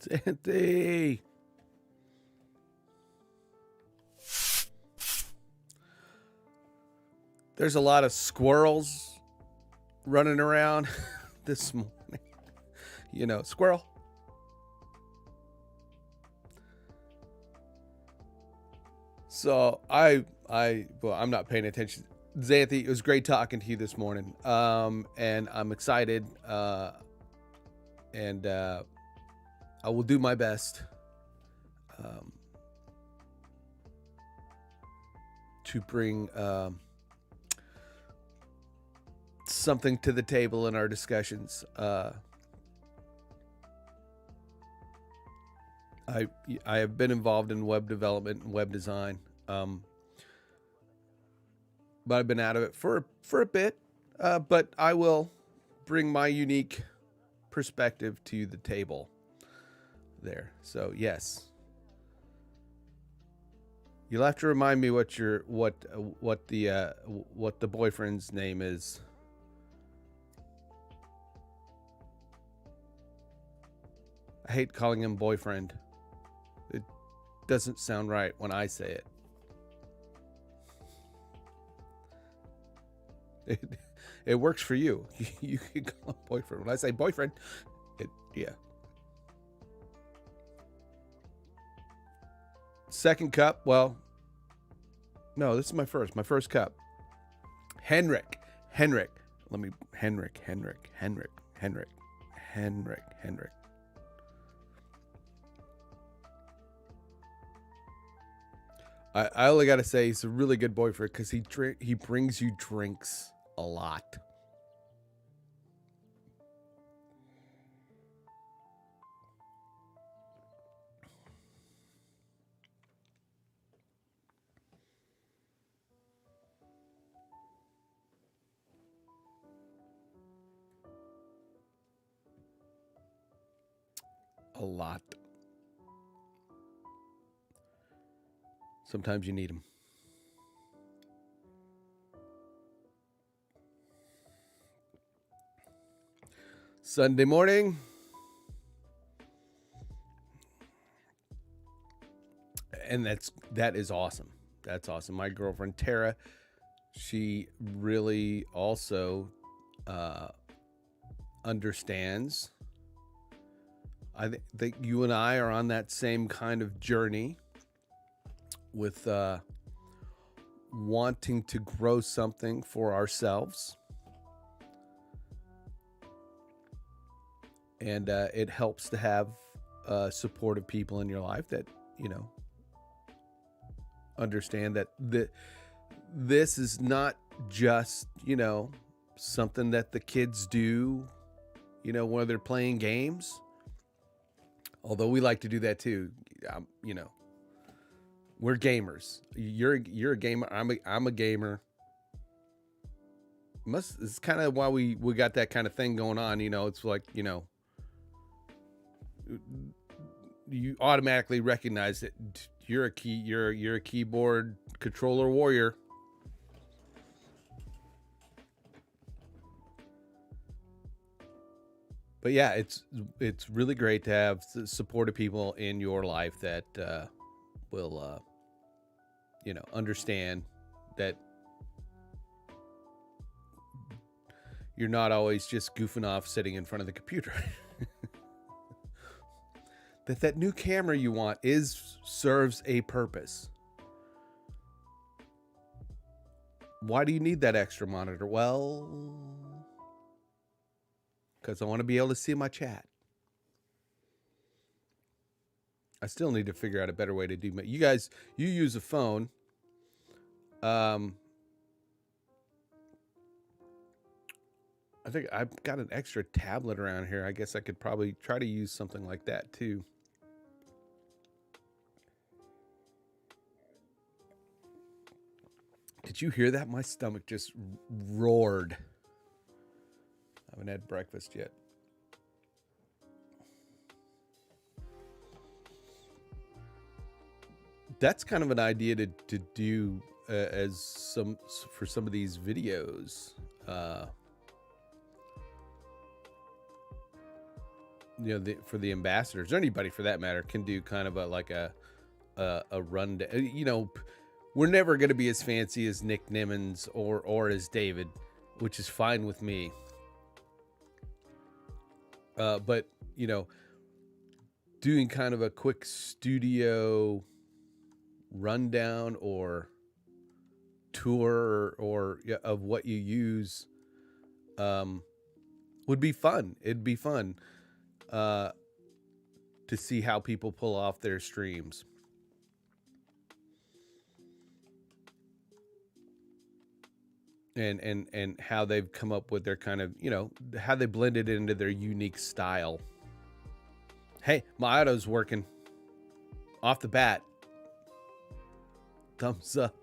Sandy. There's a lot of squirrels running around this morning. You know, squirrel. So well, I'm not paying attention. Xanthi, it was great talking to you this morning. And I'm excited. And I will do my best to bring something to the table in our discussions. I have been involved in web development and web design, but I've been out of it for a bit. But I will bring my unique perspective to the table there. So yes, you'll have to remind me what the boyfriend's name is. I hate calling him boyfriend. It doesn't sound right when I say it. It works for you. You can call him boyfriend. When I say boyfriend, yeah. Second cup. Well, no, this is my first cup. Henrik. Let me, Henrik. I only got to say he's a really good boyfriend because he brings you drinks a lot. A lot. Sometimes you need them. Sunday morning. And that is awesome. That's awesome. My girlfriend Tara, she really also understands. I think you and I are on that same kind of journey with wanting to grow something for ourselves. And it helps to have supportive people in your life that, you know, understand that this is not just, you know, something that the kids do, you know, when they're playing games. Although we like to do that too. You know, we're gamers. You're a gamer. I'm a gamer. It's kind of why we got that kind of thing going on. You know, it's like, you know, you automatically recognize that you're a keyboard controller warrior. But yeah, it's really great to have supportive people in your life that will you know, understand that you're not always just goofing off sitting in front of the computer. that new camera you want serves a purpose. Why do you need that extra monitor? Well, because I want to be able to see my chat. I still need to figure out a better way to do. You guys, you use a phone. I think I've got an extra tablet around here. I guess I could probably try to use something like that too. Did you hear that? My stomach just roared. I haven't had breakfast yet. That's kind of an idea to do for some of these videos. for the ambassadors, or anybody for that matter, can do kind of a rundown. We're never going to be as fancy as Nick Nimmons or as David, which is fine with me. But doing kind of a quick studio rundown or tour or of what you use would be fun. It'd be fun to see how people pull off their streams. And how they've come up with their kind of, how they blended it into their unique style. Hey, my auto's working. Off the bat. Thumbs up.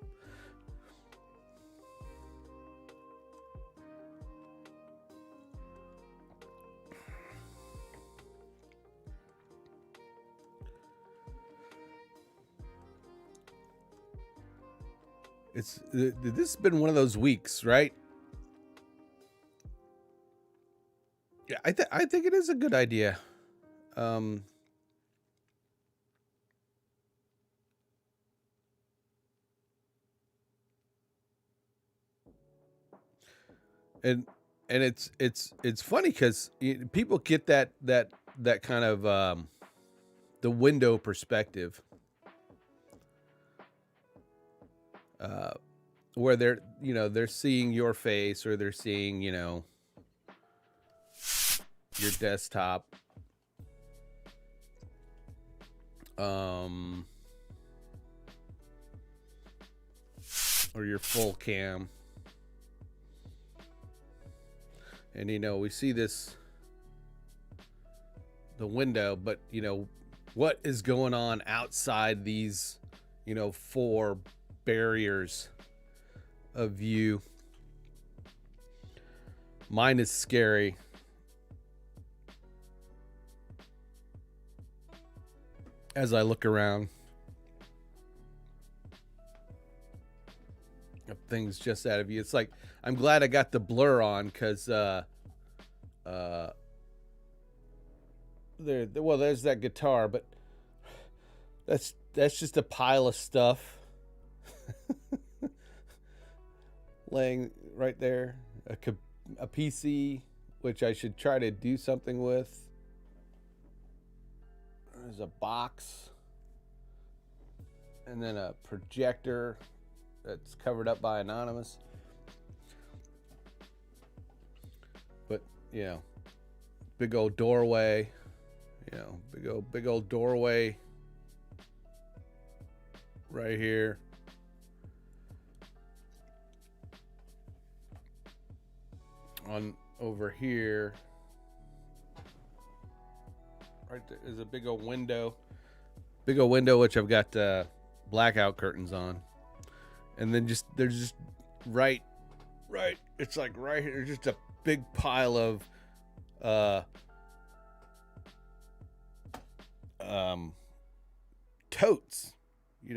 This has been one of those weeks, right? Yeah, I think it is a good idea. And it's funny because people get that kind of the window perspective, where they're seeing your face, or they're seeing your desktop, or your full cam. And we see the window, but what is going on outside these 4 barriers of view. Mine is scary. As I look around, things just out of view. It's like, I'm glad I got the blur on, because there's that guitar, but that's just a pile of stuff laying right there. A PC, which I should try to do something with. There's a box, and then a projector that's covered up by Anonymous. But big old doorway, big old doorway right here. On over here, right there is a big old window, which I've got blackout curtains on. And then there's just right, it's like right here, there's just a big pile of totes,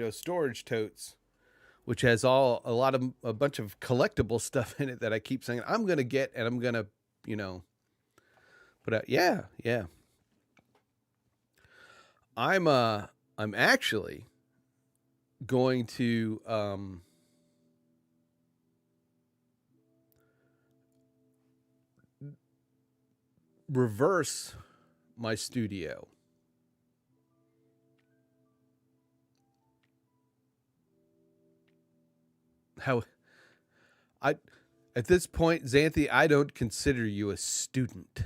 storage totes, which has a bunch of collectible stuff in it that I keep saying I'm gonna get, and I'm gonna put out. Yeah. I'm actually going to reverse my studio. At this point, Xanthi, I don't consider you a student.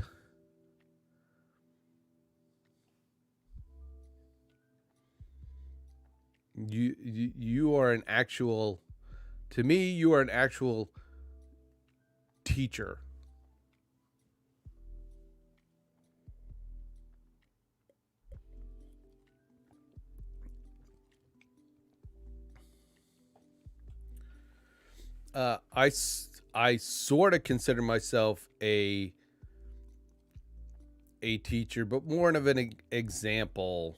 You are an actual, to me, you are an actual teacher. I sort of consider myself a teacher, but more of an example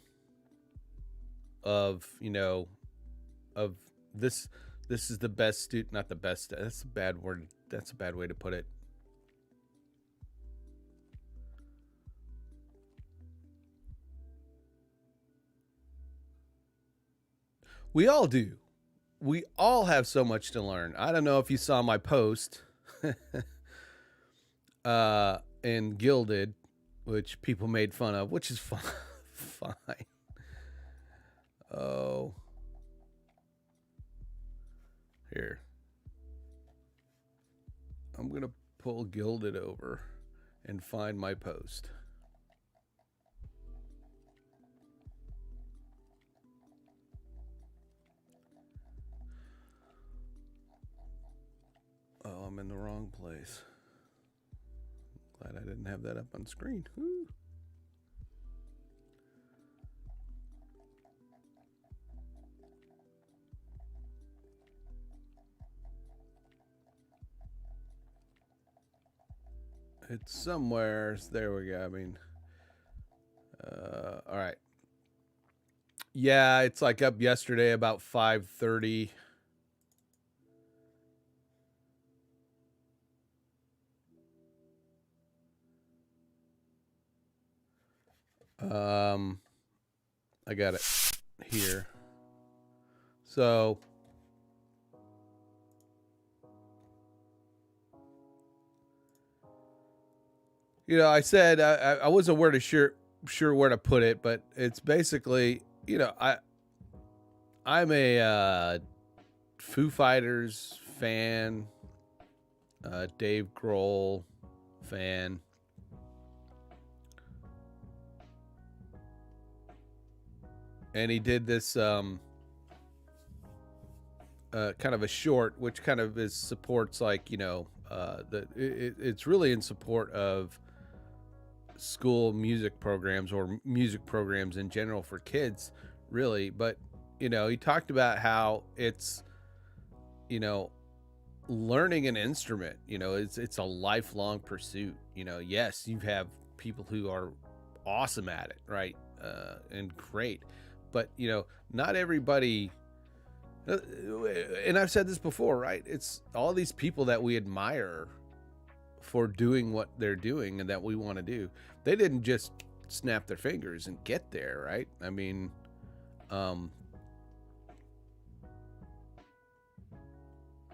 of of this is the best student, not the best. That's a bad word. That's a bad way to put it. We all do. We all have so much to learn. I don't know if you saw my post in Gilded, which people made fun of, which is fine. Fine. Oh. Here. I'm going to pull Gilded over and find my post. Oh, I'm in the wrong place. Glad I didn't have that up on screen. Woo. It's somewhere. There we go. I mean, all right. Yeah, it's like up yesterday about 5:30. I got it here. So, I said I wasn't sure where to put it, but it's basically, I'm a Foo Fighters fan, Dave Grohl fan. And he did this kind of a short, which kind of supports, like, it's really in support of school music programs or music programs in general for kids, really. But he talked about how it's learning an instrument, it's a lifelong pursuit. Yes, you have people who are awesome at it, right, and great, but not everybody, and I've said this before, right, it's all these people that we admire for doing what they're doing and that we want to do. They didn't just snap their fingers and get there, right? I mean,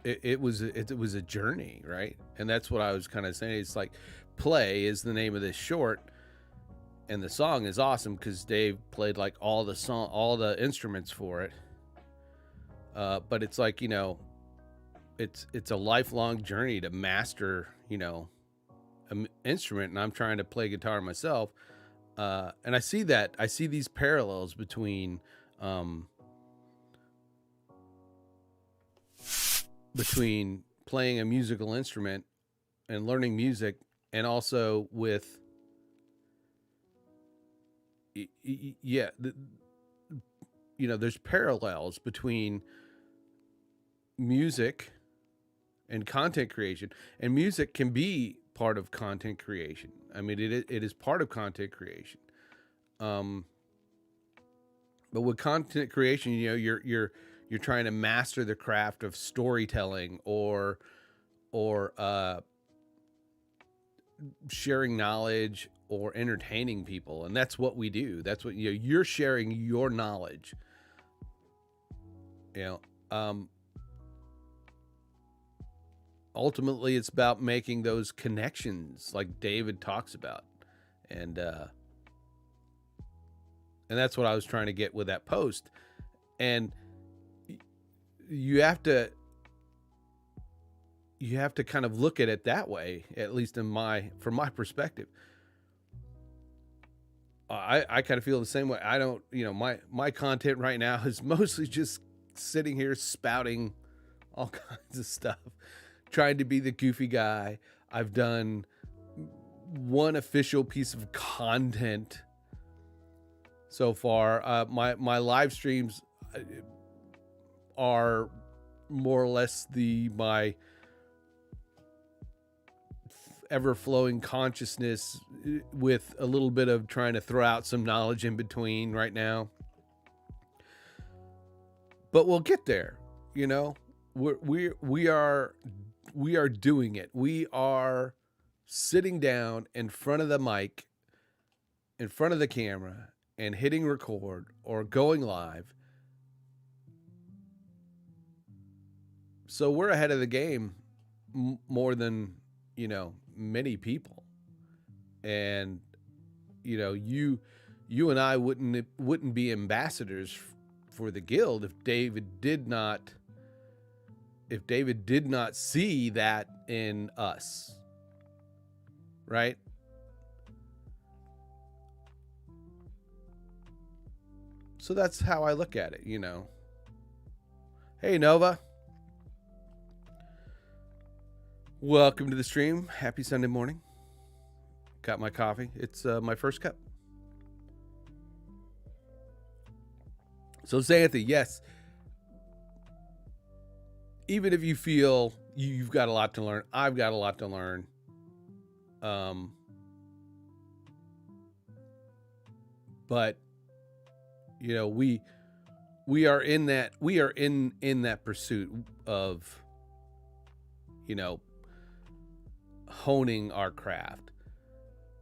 it was a journey, right? And that's what I was kind of saying. It's like, Play is the name of this short, and the song is awesome because Dave played like all the instruments for it. But it's like, it's a lifelong journey to master, an instrument, and I'm trying to play guitar myself. And I see these parallels between playing a musical instrument and learning music, and also with there's parallels between music and content creation, and music can be part of content creation. I mean, it is part of content creation. But with content creation, you're trying to master the craft of storytelling or sharing knowledge or entertaining people, and that's what we do. That's what you're sharing your knowledge. Ultimately, it's about making those connections, like David talks about, and that's what I was trying to get with that post. And you have to kind of look at it that way, at least from my perspective. I kind of feel the same way. I don't, my content right now is mostly just sitting here spouting all kinds of stuff, trying to be the goofy guy. I've done one official piece of content so far. My live streams are more or less my ever-flowing consciousness with a little bit of trying to throw out some knowledge in between right now. But we'll get there, we are doing it. We are sitting down in front of the mic, in front of the camera, and hitting record or going live So we're ahead of the game more than, many people. And, you and I wouldn't be ambassadors for the guild if David did not see that in us. Right? So that's how I look at it, Hey, Nova. Welcome to the stream. Happy Sunday morning. Got my coffee. It's my first cup. So, Xanthi, yes. Even if you feel you've got a lot to learn, I've got a lot to learn. But we are in that pursuit of honing our craft,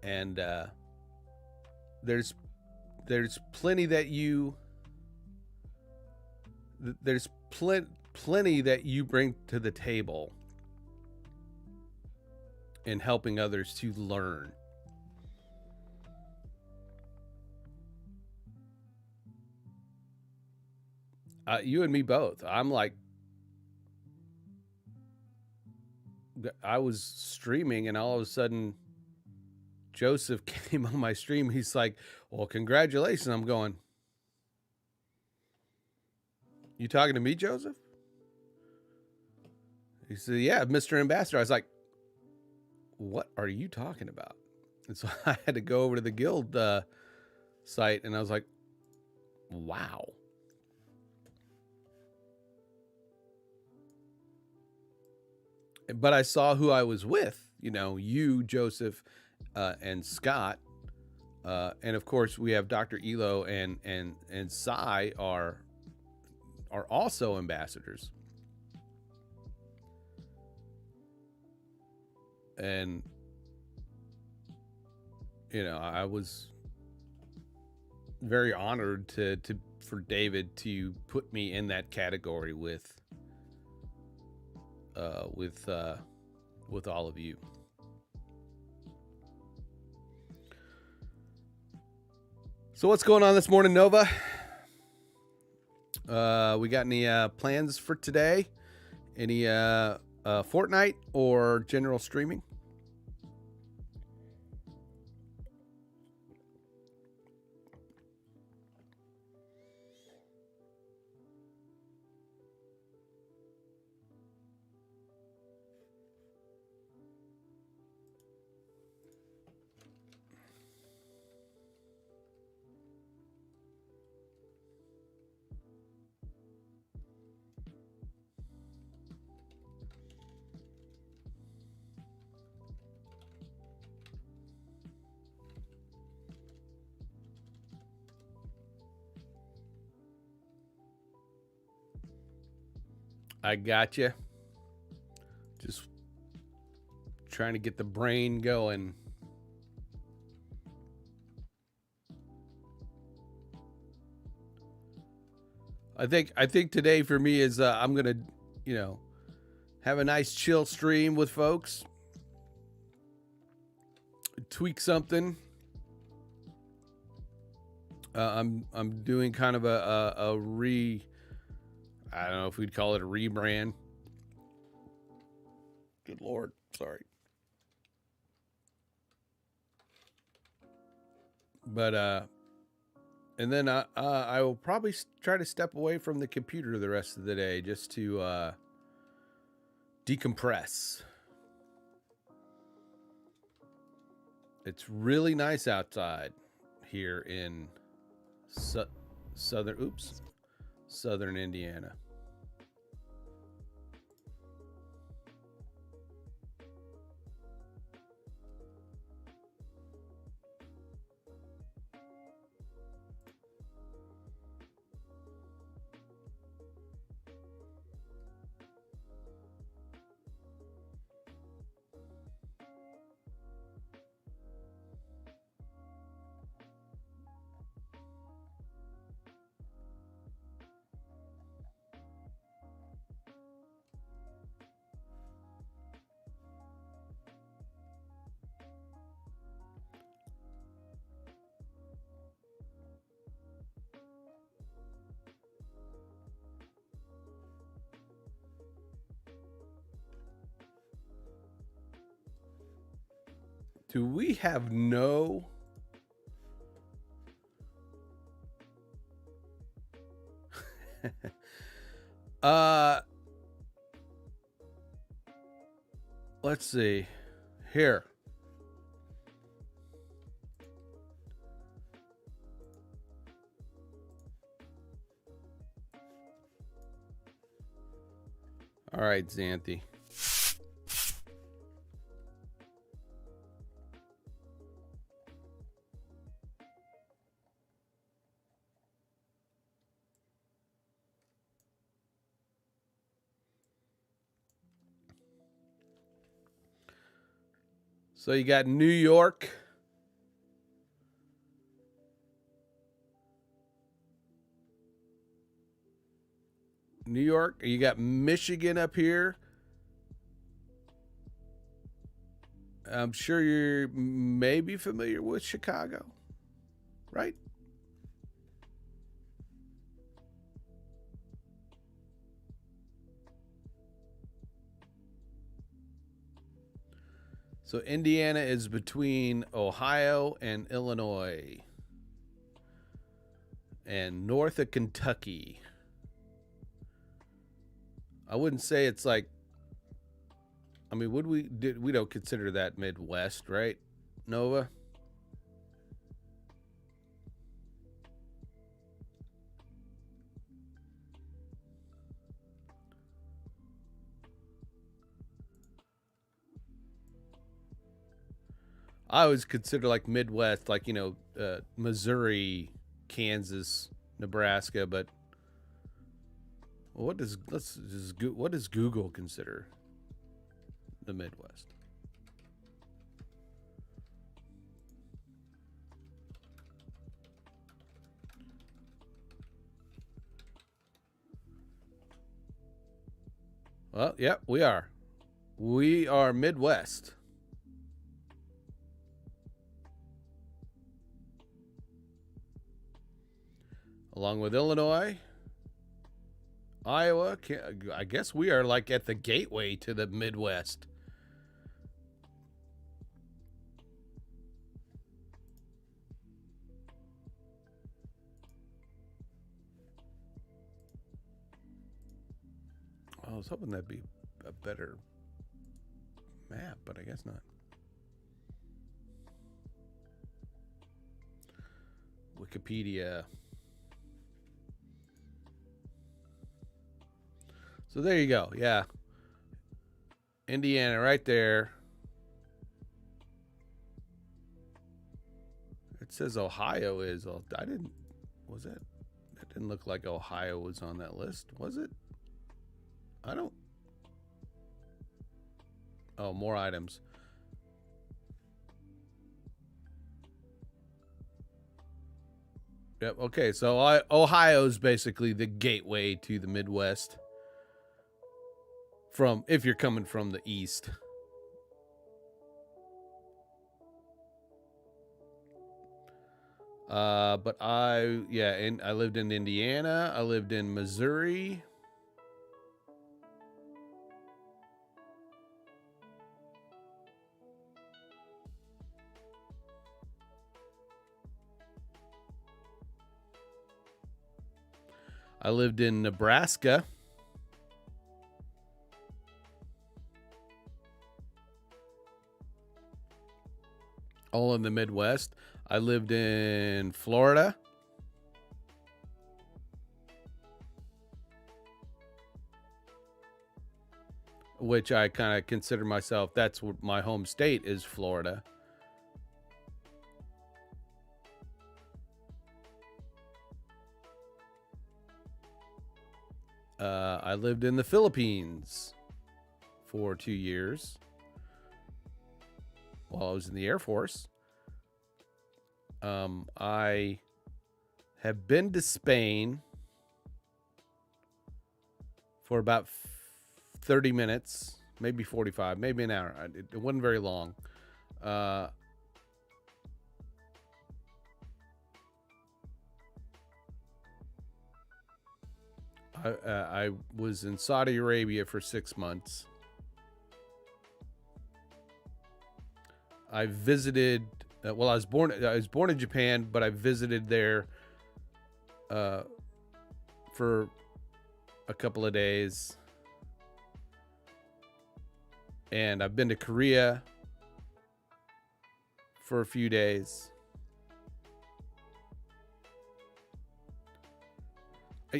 and there's plenty that plenty that you bring to the table in helping others to learn. You and me both. I was streaming, and all of a sudden Joseph came on my stream. He's like, well, congratulations. I'm going, you talking to me, Joseph? He said, yeah, Mr. Ambassador. I was like, what are you talking about? And so I had to go over to the guild site, and I was like, wow. But I saw who I was with, you, Joseph, and Scott. And of course we have Dr. Elo and Sai are also ambassadors. And, I was very honored for David to put me in that category with all of you. So what's going on this morning, Nova? We got any plans for today? Any Fortnite or general streaming? I got you. Just trying to get the brain going. I think today for me is I'm gonna, have a nice chill stream with folks. Tweak something. I'm doing kind of a I don't know if we'd call it a rebrand. Good Lord, sorry. But and then I will probably try to step away from the computer the rest of the day just to decompress. It's really nice outside here in southern Indiana. Do we have no... let's see. Here. All right, Xanthi. So you got New York. New York. You got Michigan up here. I'm sure you're maybe familiar with Chicago, right? So Indiana is between Ohio and Illinois and north of Kentucky. I wouldn't say it's like, I mean, we don't consider that Midwest, right, Nova? I always consider like Midwest, like, you know, Missouri, Kansas, Nebraska, but what does what does Google consider the Midwest? Well, yep, we are. We are Midwest. Along with Illinois, Iowa, I guess we are like at the gateway to the Midwest. I was hoping that'd be a better map, but I guess not. Wikipedia. So there you go. Yeah. Indiana right there. It says Ohio is. I didn't. Was it? That didn't look like Ohio was on that list. Was it? I don't. Oh, more items. Yep. Okay. So Ohio is basically the gateway to the Midwest. From if you're coming from the east. But I lived in Indiana. I lived in Missouri. I lived in Nebraska. All in the Midwest. I lived in Florida. Which I kind of consider myself, that's what my home state is, Florida. I lived in the Philippines for 2 years while I was in the Air Force. I have been to Spain for about 30 minutes, maybe 45, maybe an hour. It wasn't very long. I was in Saudi Arabia for 6 months. I visited. Well, I was born in Japan, but I visited there for a couple of days, and I've been to Korea for a few days.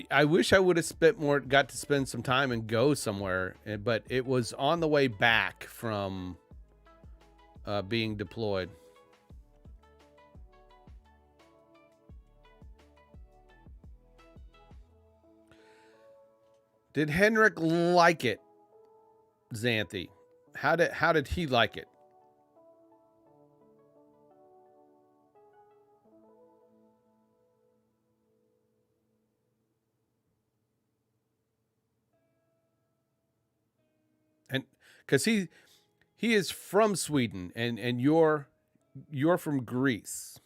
I wish I would have got to spend some time and go somewhere, but it was on the way back from being deployed. Did Henrik like it, Xanthi? How did he like it? And because he is from Sweden, and you're from Greece,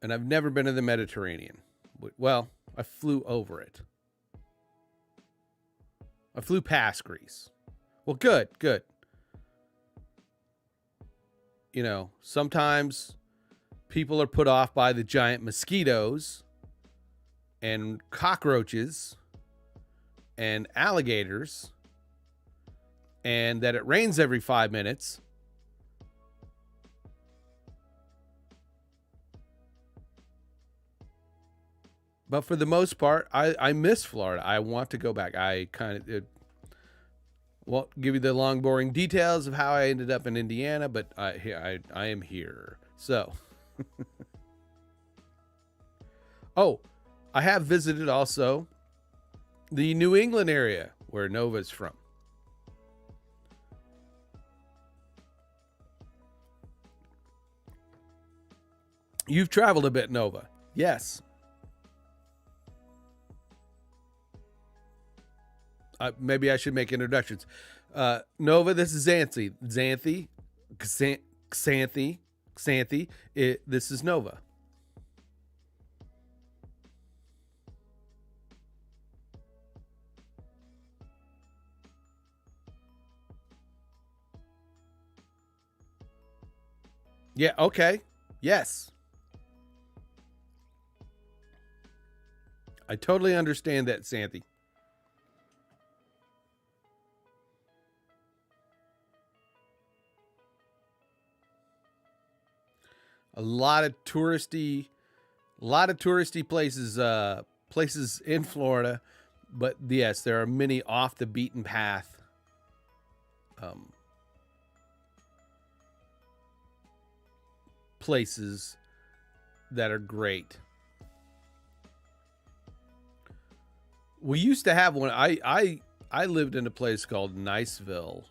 and I've never been to the Mediterranean. Well, I flew over it. I flew past Greece. Well, good. You know, sometimes people are put off by the giant mosquitoes and cockroaches and alligators, and that it rains every 5 minutes. But for the most part, I miss Florida. I want to go back. I kind of won't give you the long, boring details of how I ended up in Indiana, but I am here. So, oh, I have visited also the New England area where Nova's from. You've traveled a bit, Nova. Yes. Maybe I should make introductions. Nova, this is Xanthi. Xanthi. This is Nova. Yeah, okay. Yes. I totally understand that, Xanthi. A lot of touristy places in Florida, but yes, there are many off the beaten path places that are great. We used to have one. I lived in a place called Niceville.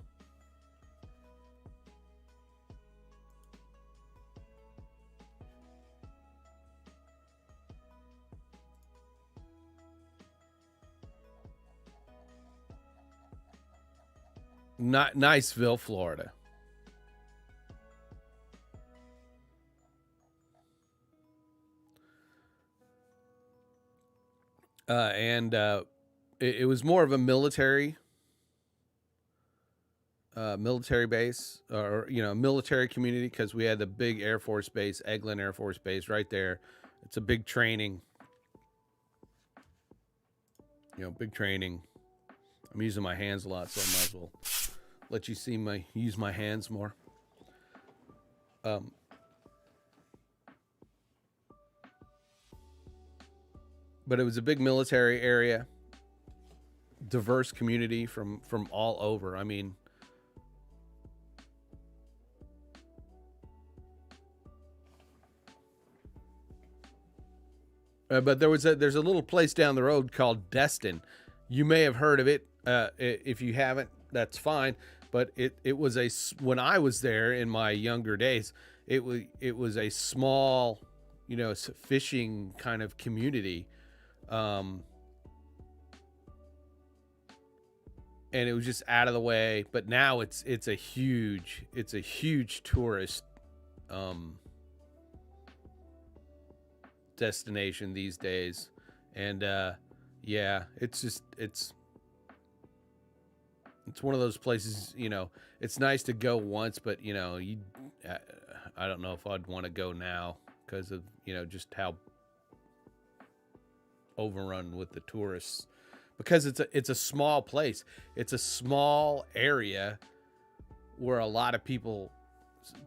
Not Niceville, Florida. And it was more of a military base, or military community, because we had the big Air Force base, Eglin Air Force Base, right there. It's a big training. Big training. I'm using my hands a lot, so I might as well let you see use my hands more. But it was a big military area, diverse community from all over. I mean, but there's a little place down the road called Destin. You may have heard of it. If you haven't, that's fine. But it was when I was there in my younger days, it was a small, fishing kind of community. And it was just out of the way, but now it's a huge tourist destination these days. And yeah, it's It's one of those places, it's nice to go once, but I don't know if I'd want to go now because of, just how overrun with the tourists, because it's a small place. It's a small area where a lot of people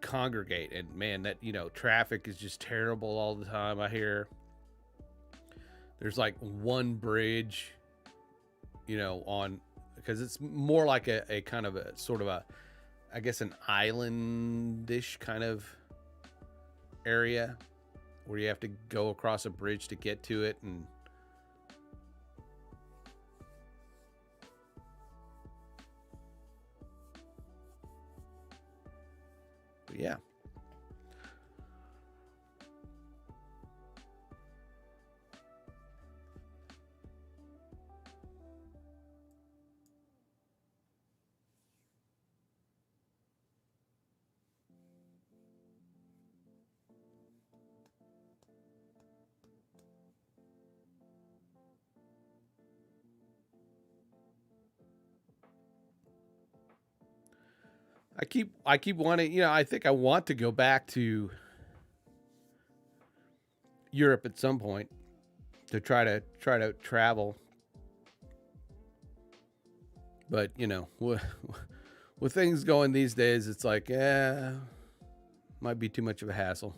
congregate, and man, that, traffic is just terrible all the time. I hear there's like one bridge, on, because it's more like a kind of a sort of a, I guess, an islandish kind of area where you have to go across a bridge to get to it. And yeah. I keep wanting, I think I want to go back to Europe at some point to try to travel. But, with things going these days, it's like, might be too much of a hassle.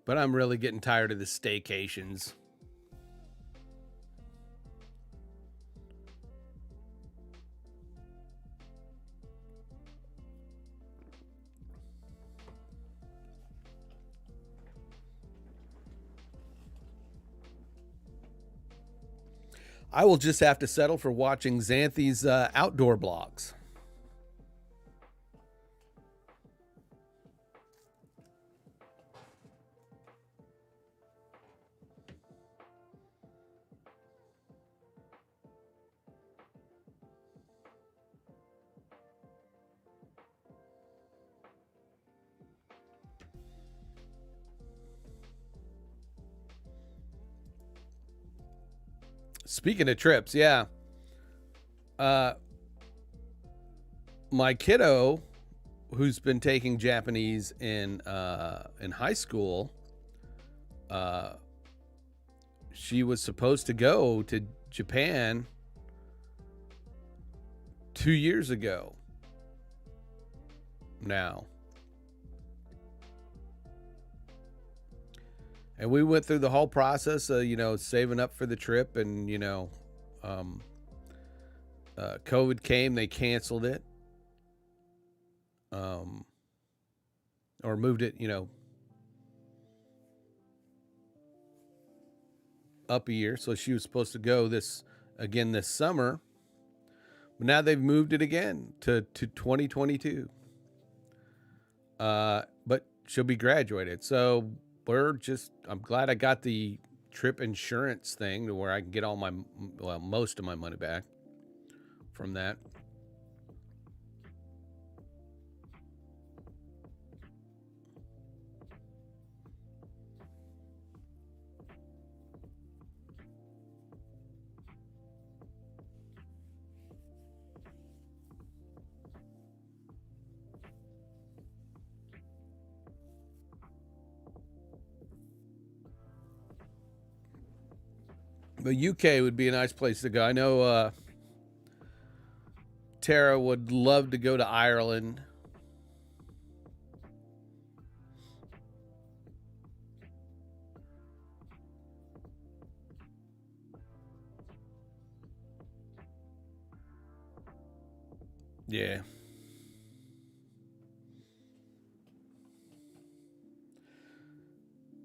But I'm really getting tired of the staycations. I will just have to settle for watching Xanthi's outdoor blogs. Speaking of trips, yeah. My kiddo, who's been taking Japanese in high school, she was supposed to go to Japan 2 years ago. Now. And we went through the whole process of, saving up for the trip, and, COVID came, they canceled it. Or moved it, up a year. So she was supposed to go this summer. But now they've moved it again to 2022. But she'll be graduated. So I'm glad I got the trip insurance thing to where I can get most of my money back from that. But UK would be a nice place to go. I know Tara would love to go to Ireland. Yeah.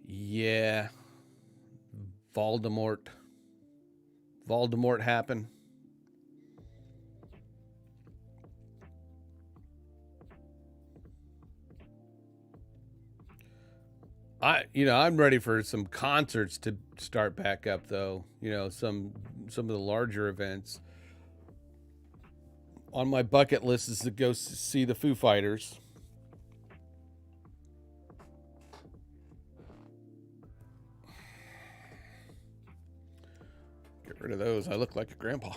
Yeah. Voldemort happened. I'm ready for some concerts to start back up, though. Some of the larger events. On my bucket list is to go see the Foo Fighters. rid of those. I look like a grandpa.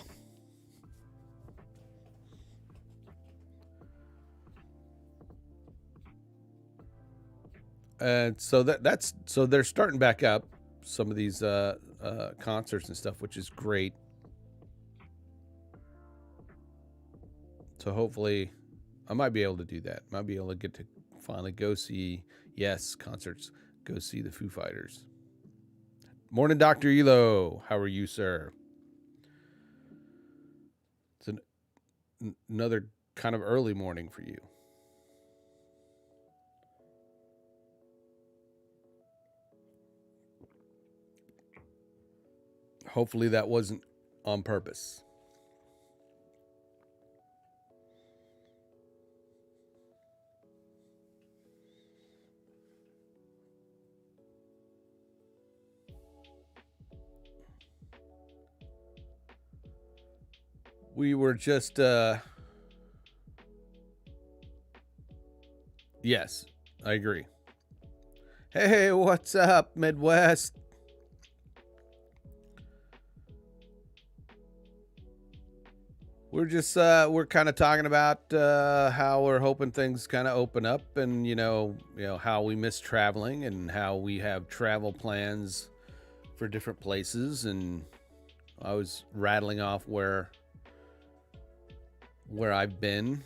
And so that's so they're starting back up some of these concerts and stuff, which is great. So hopefully I might be able to do that. Might be able to get to finally go see, yes, concerts, go see the Foo Fighters. Morning, Dr. Elo. How are you, sir? It's another kind of early morning for you. Hopefully that wasn't on purpose. We were just, yes, I agree. Hey, what's up, Midwest? We're just, we're kind of talking about how we're hoping things kind of open up, and you know how we miss traveling and how we have travel plans for different places. And I was rattling off where I've been.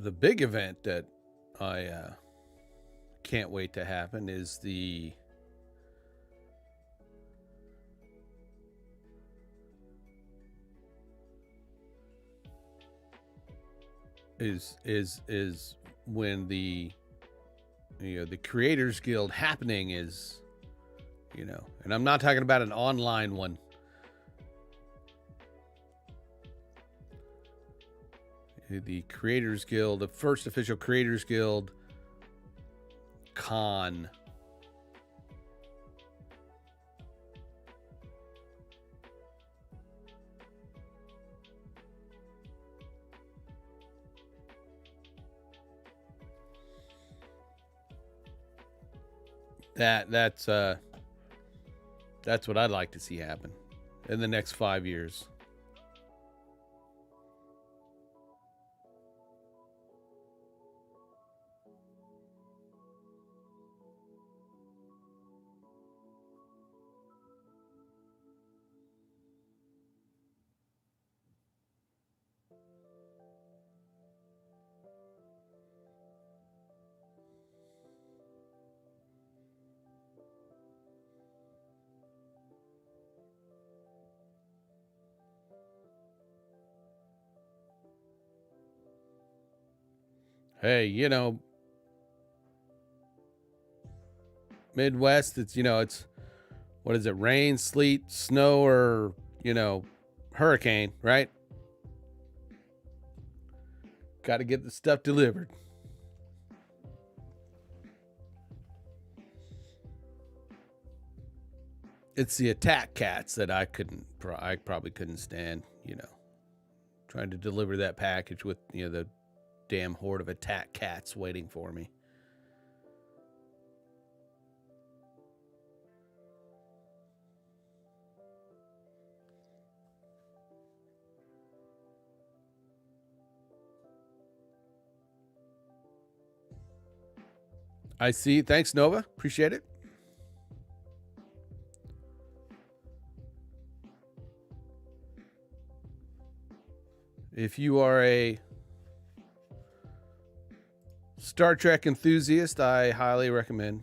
The big event that I can't wait to happen is when the Creators Guild happening is, and I'm not talking about an online one. The Creators Guild, the first official Creators Guild con. That's what I'd like to see happen in the next 5 years. Hey, Midwest, it's what is it? Rain, sleet, snow, or, hurricane, right? Got to get the stuff delivered. It's the attack cats that I probably couldn't stand, trying to deliver that package with, the damn horde of attack cats waiting for me. I see. Thanks, Nova. Appreciate it. If you are a Star Trek enthusiast, I highly recommend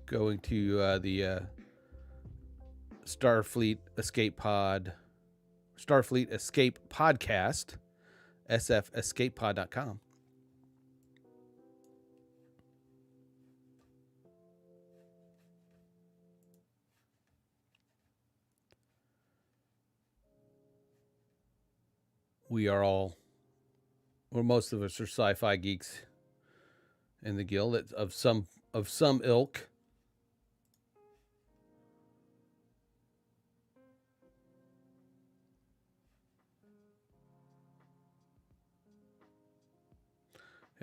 going to the Starfleet Escape Podcast, sfescapepod.com. Most of us are sci-fi geeks in the guild of some ilk.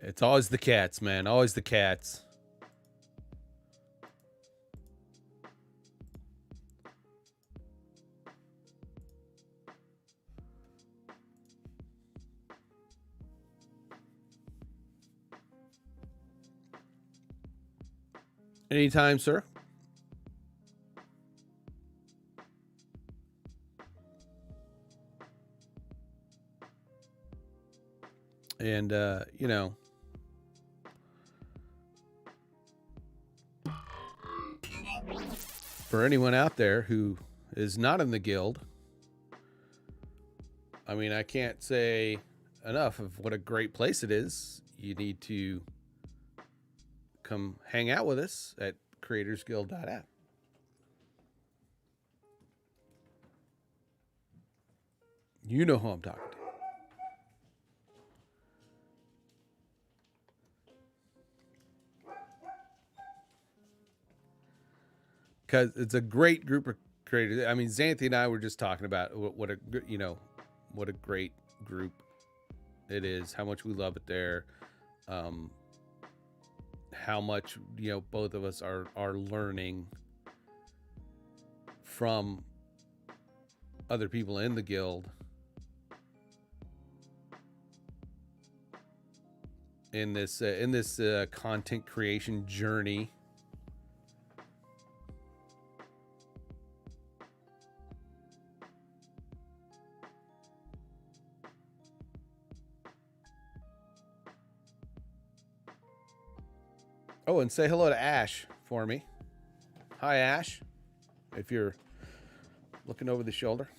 It's always the cats, man. Always the cats. Anytime, sir. And, you know, for anyone out there who is not in the guild, I mean, I can't say enough of what a great place it is. You need to come hang out with us at CREATORSGUILD.APP. You know who I'm talking to. Because it's a great group of creators. I mean, Xanthi and I were just talking about what a great group it is. How much we love it there. How much both of us are learning from other people in the guild in this content creation journey. Oh, and say hello to Ash for me. Hi, Ash. If you're looking over the shoulder.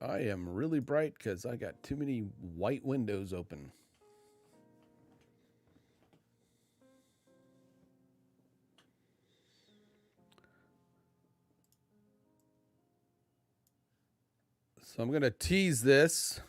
I am really bright because I got too many white windows open. So I'm going to tease this.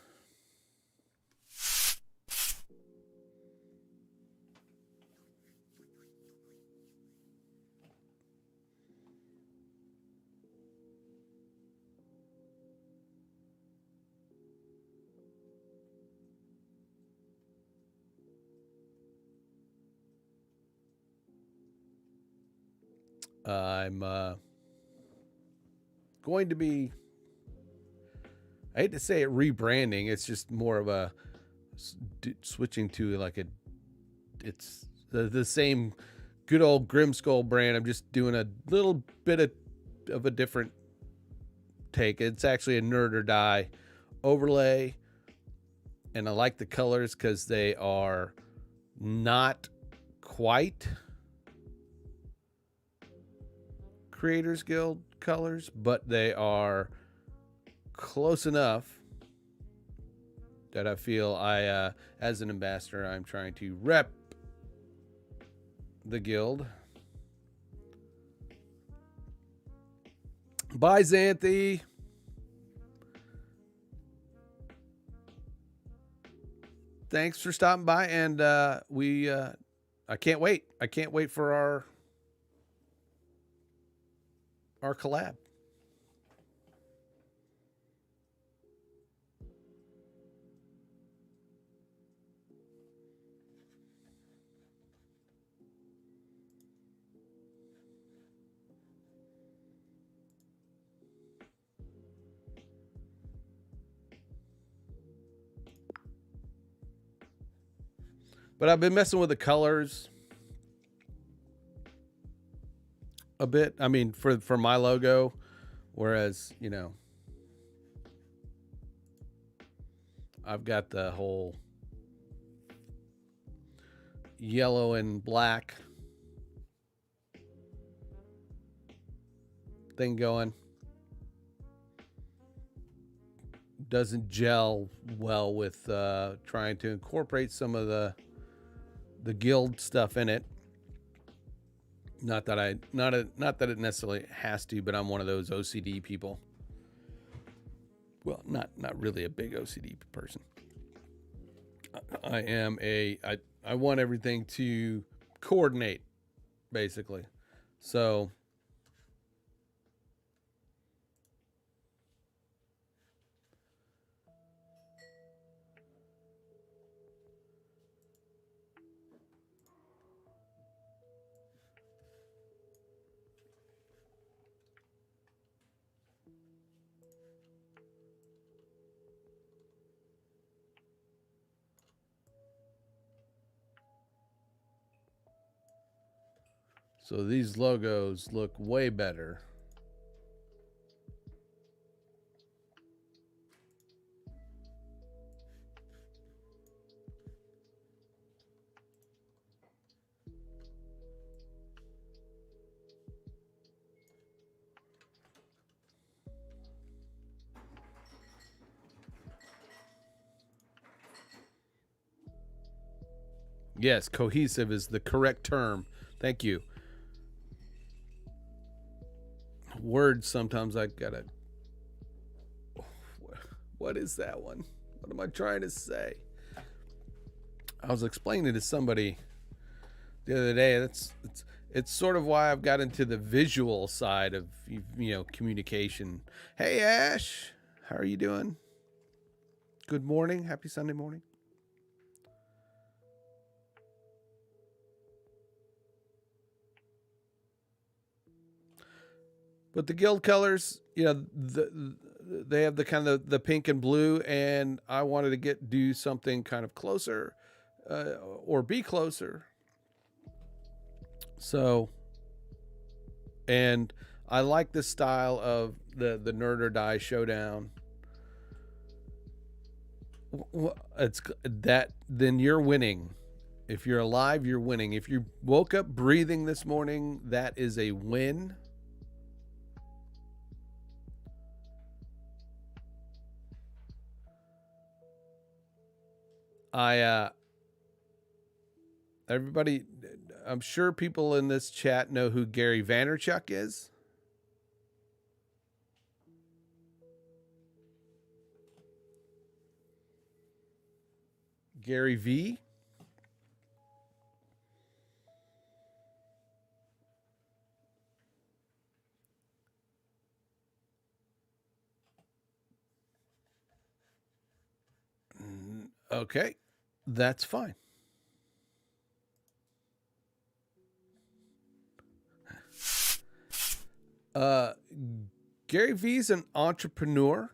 I'm going to be, I hate to say it, rebranding. It's just more of a switching to like it's the same good old Grimskull brand. I'm just doing a little bit of a different take. It's actually a Nerd or Die overlay. And I like the colors because they are not quite Creators Guild colors, but they are close enough that I feel as an ambassador, I'm trying to rep the guild. Bye, Xanthi. Thanks for stopping by, and I can't wait. I can't wait for our collab. But I've been messing with the colors a bit. I mean, for my logo, whereas, I've got the whole yellow and black thing going. Doesn't gel well with trying to incorporate some of the guild stuff in it. Not that it necessarily has to, but I'm one of those OCD people. Well, not really a big OCD person. I want everything to coordinate, basically. So So these logos look way better. Yes, cohesive is the correct term. Thank you. Words, sometimes I gotta. What is that one? What am I trying to say? I was explaining to somebody the other day. It's sort of why I've got into the visual side of communication. Hey Ash, how are you doing? Good morning. Happy Sunday morning. But the guild colors, they have the kind of the pink and blue, and I wanted to do something kind of closer, or be closer. So, and I like the style of the Nerd or Die showdown. It's that, then you're winning. If you're alive, you're winning. If you woke up breathing this morning, that is a win. Everybody, I'm sure people in this chat know who Gary Vaynerchuk is. Gary V. Okay, that's fine. Gary V's an entrepreneur.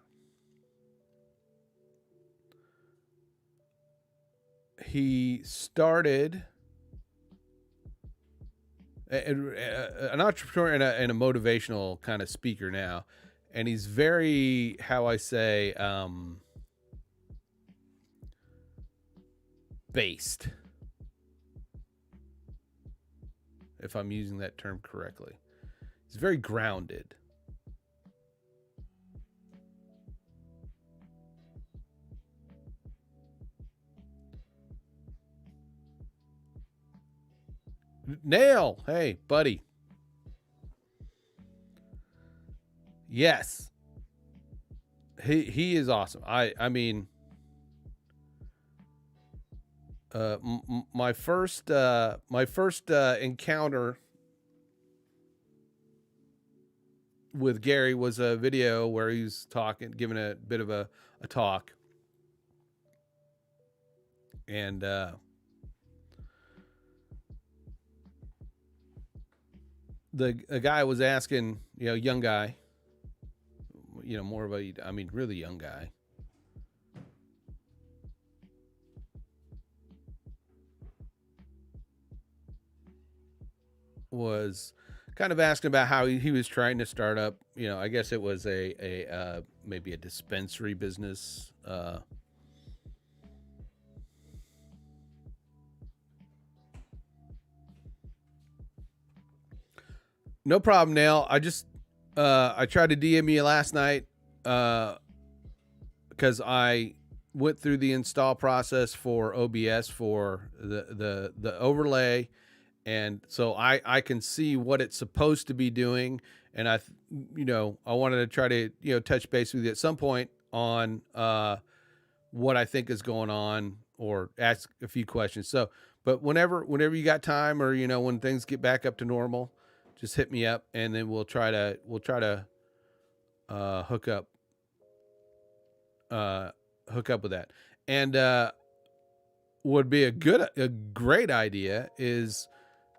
He started an entrepreneur and a motivational kind of speaker now, and he's very, how I say, based, if I'm using that term correctly. He's very grounded. Nail, hey buddy. Yes, he is awesome. I mean, my first encounter with Gary was a video where he's giving a bit of a talk, and the guy was asking, young guy, more of a, really young guy, was kind of asking about how he was trying to start up, I guess it was a maybe a dispensary business. No problem, Nail. I just I tried to DM you last night because I went through the install process for OBS for the overlay, and so I can see what it's supposed to be doing, and I wanted to try to touch base with you at some point on what I think is going on, or ask a few questions. So, but whenever you got time, or when things get back up to normal, just hit me up, and then we'll try to hook up with that. And would be a great idea is,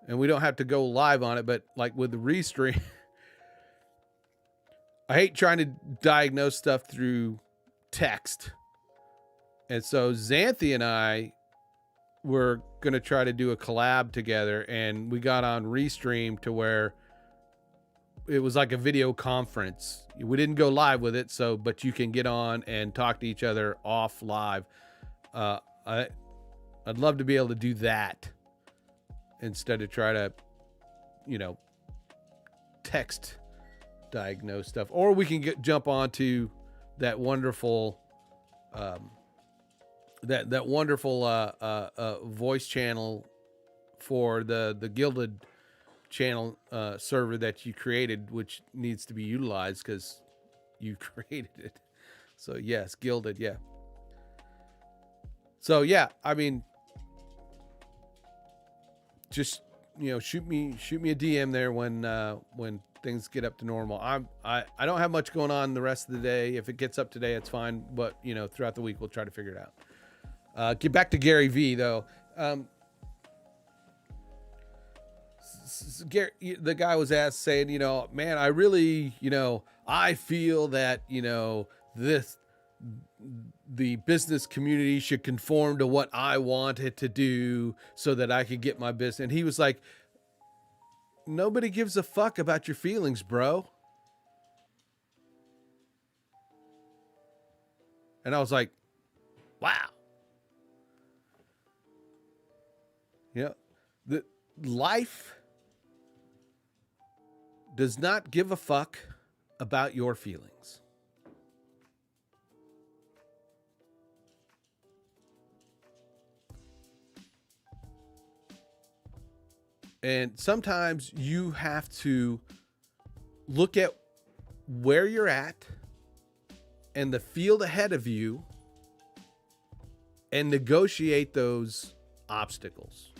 and we don't have to go live on it, but like with the restream, I hate trying to diagnose stuff through text. And so Xanthi and I were going to try to do a collab together, and we got on Restream to where it was like a video conference. We didn't go live with it, but you can get on and talk to each other off live. I'd love to be able to do that instead of try to, text diagnose stuff. Or we can jump onto that wonderful, that wonderful voice channel for the Gilded channel server that you created, which needs to be utilized because you created it. So yes, Gilded, yeah. So yeah, I mean, just shoot me a DM there when things get up to normal. I don't have much going on the rest of the day. If it gets up today, it's fine. But throughout the week, we'll try to figure it out. Get back to Gary V though. Gary, the guy was asked, saying, man, I really, I feel that, the business community should conform to what I want it to do so that I could get my business. And he was like, nobody gives a fuck about your feelings, bro. And I was like, wow. The life does not give a fuck about your feelings. And sometimes you have to look at where you're at and the field ahead of you and negotiate those obstacles.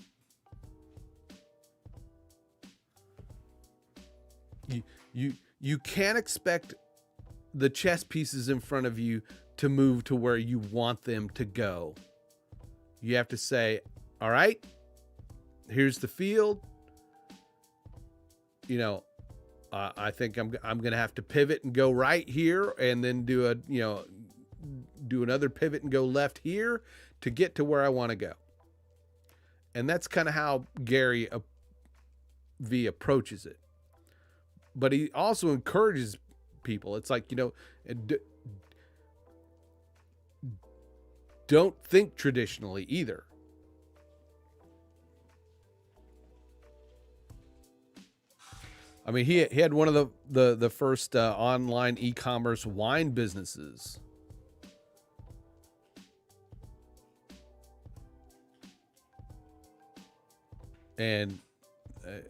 You can't expect the chess pieces in front of you to move to where you want them to go. You have to say, all right, here's the field. I think I'm going to have to pivot and go right here, and then do another pivot and go left here to get to where I want to go. And that's kind of how Gary V approaches it. But he also encourages people. It's like, don't think traditionally either. I mean, he had one of the first online e-commerce wine businesses. And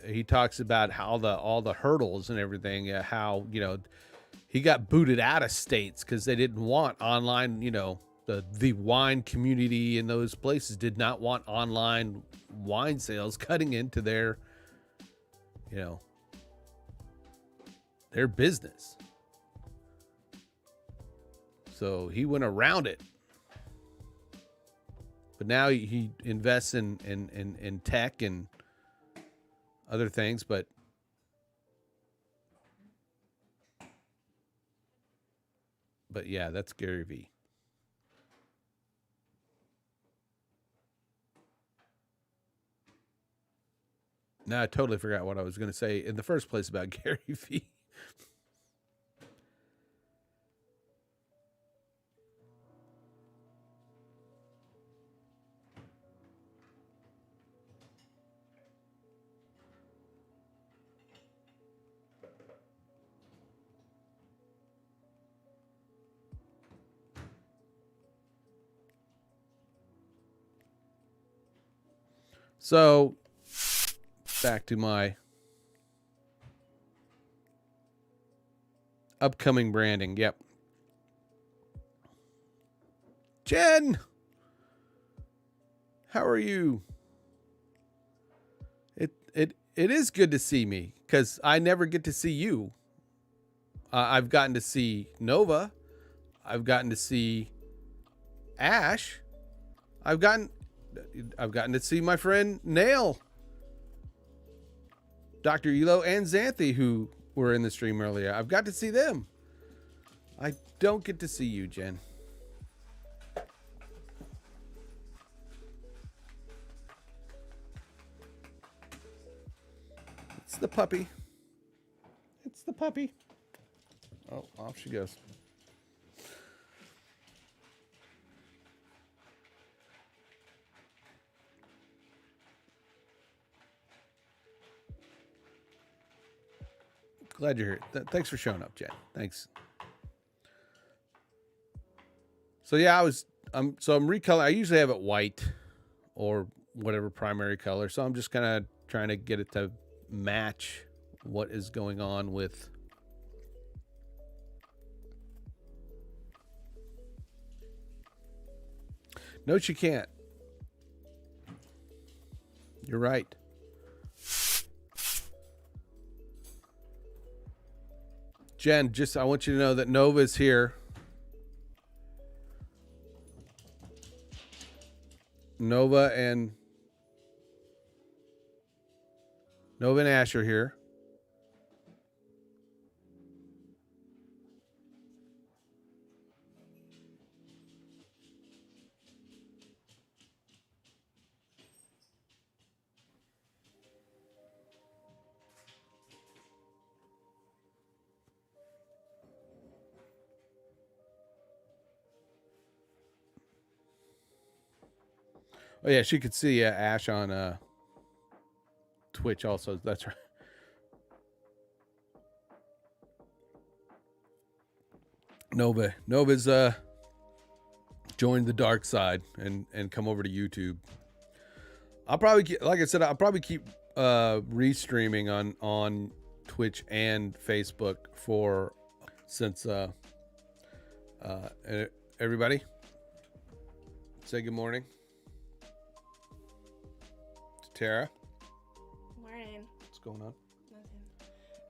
he talks about how all the hurdles and everything, how, he got booted out of states because they didn't want online, the wine community in those places did not want online wine sales cutting into their, their business. So he went around it. But now he invests in tech and other things, but yeah, that's Gary V. Now I totally forgot what I was going to say in the first place about Gary V. So, back to my upcoming branding. Yep. Jen, how are you? It is good to see me because I never get to see you. I've gotten to see Nova. I've gotten to see Ash. I've gotten to see my friend Nail, Dr. Elo, and Xanthi, who were in the stream earlier. I've got to see them. I don't get to see you, Jen. puppy. It's the puppy. Oh, off she goes. Glad you're here. Thanks for showing up, Jen. Thanks. So yeah, I'm recoloring. I usually have it white or whatever primary color. So I'm just kind of trying to get it to match what is going on with. No, she can't. You're right. Jen, I want you to know that Nova's here. Nova and Ash are here. Oh yeah, she could see Ash on Twitch also. That's right. Nova's joined the dark side and come over to YouTube. I'll probably like I said, I'll probably keep restreaming on Twitch and Facebook since everybody say good morning to Tara. Morning. What's going on? Nothing.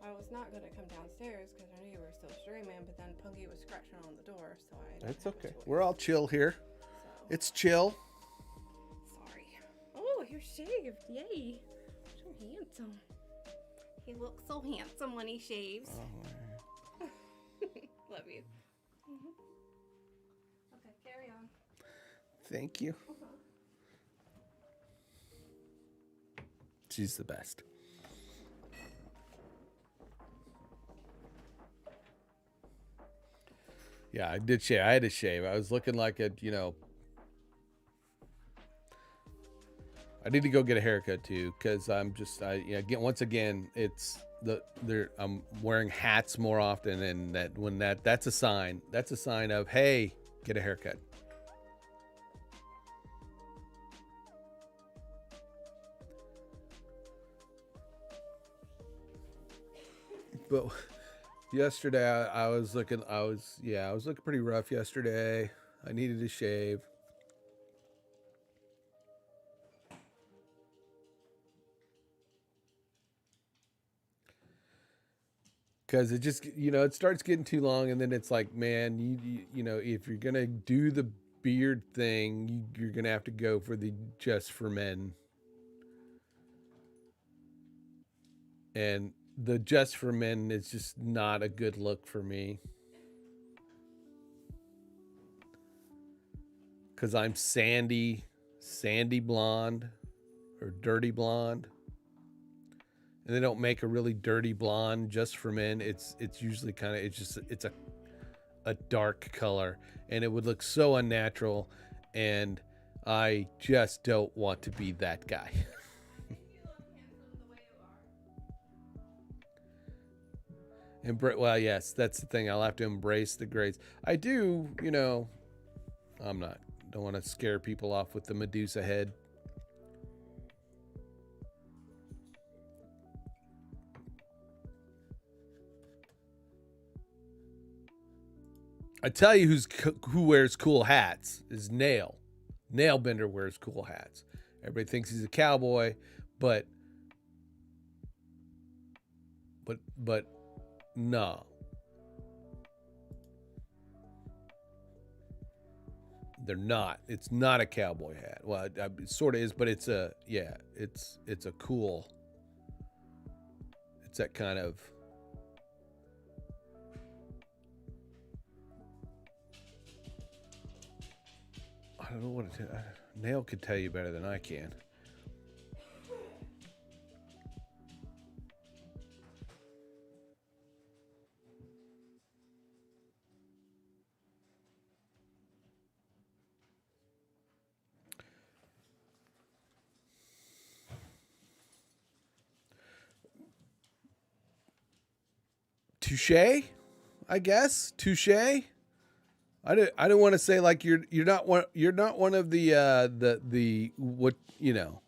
I was not going to come downstairs because I knew you were still streaming, but then Punky was scratching on the door, so I. That's okay. We're all chill here. So. It's chill. Sorry. Oh, you're shaved! Yay! So handsome. He looks so handsome when he shaves. Oh, Love you. Okay, carry on. thank you. She's the best. Yeah, I did shave. I had to shave. I was looking like I need to go get a haircut too, because I'm once again, I'm wearing hats more often, and that's a sign. That's a sign of, hey, get a haircut. But yesterday I was looking pretty rough yesterday. I needed to shave. Because it just, it starts getting too long, and then it's like, man, you if you're gonna do the beard thing, you're gonna have to go for the just for men. And the just for men is just not a good look for me. Because I'm sandy blonde or dirty blonde. And they don't make a really dirty blonde just for men. It's usually it's a dark color, and it would look so unnatural, and I just don't want to be that guy. Well, yes, that's the thing. I'll have to embrace the grays. I do, don't want to scare people off with the Medusa head. I tell you who wears cool hats is Nail. Nailbender wears cool hats. Everybody thinks he's a cowboy, but no. They're not. It's not a cowboy hat. Well, it sort of is, but it's a cool. It's that kind of. I don't know what it is. Nail could tell you better than I can. touche, I guess. Touche. I don't want to say like you're not one of the what, you know.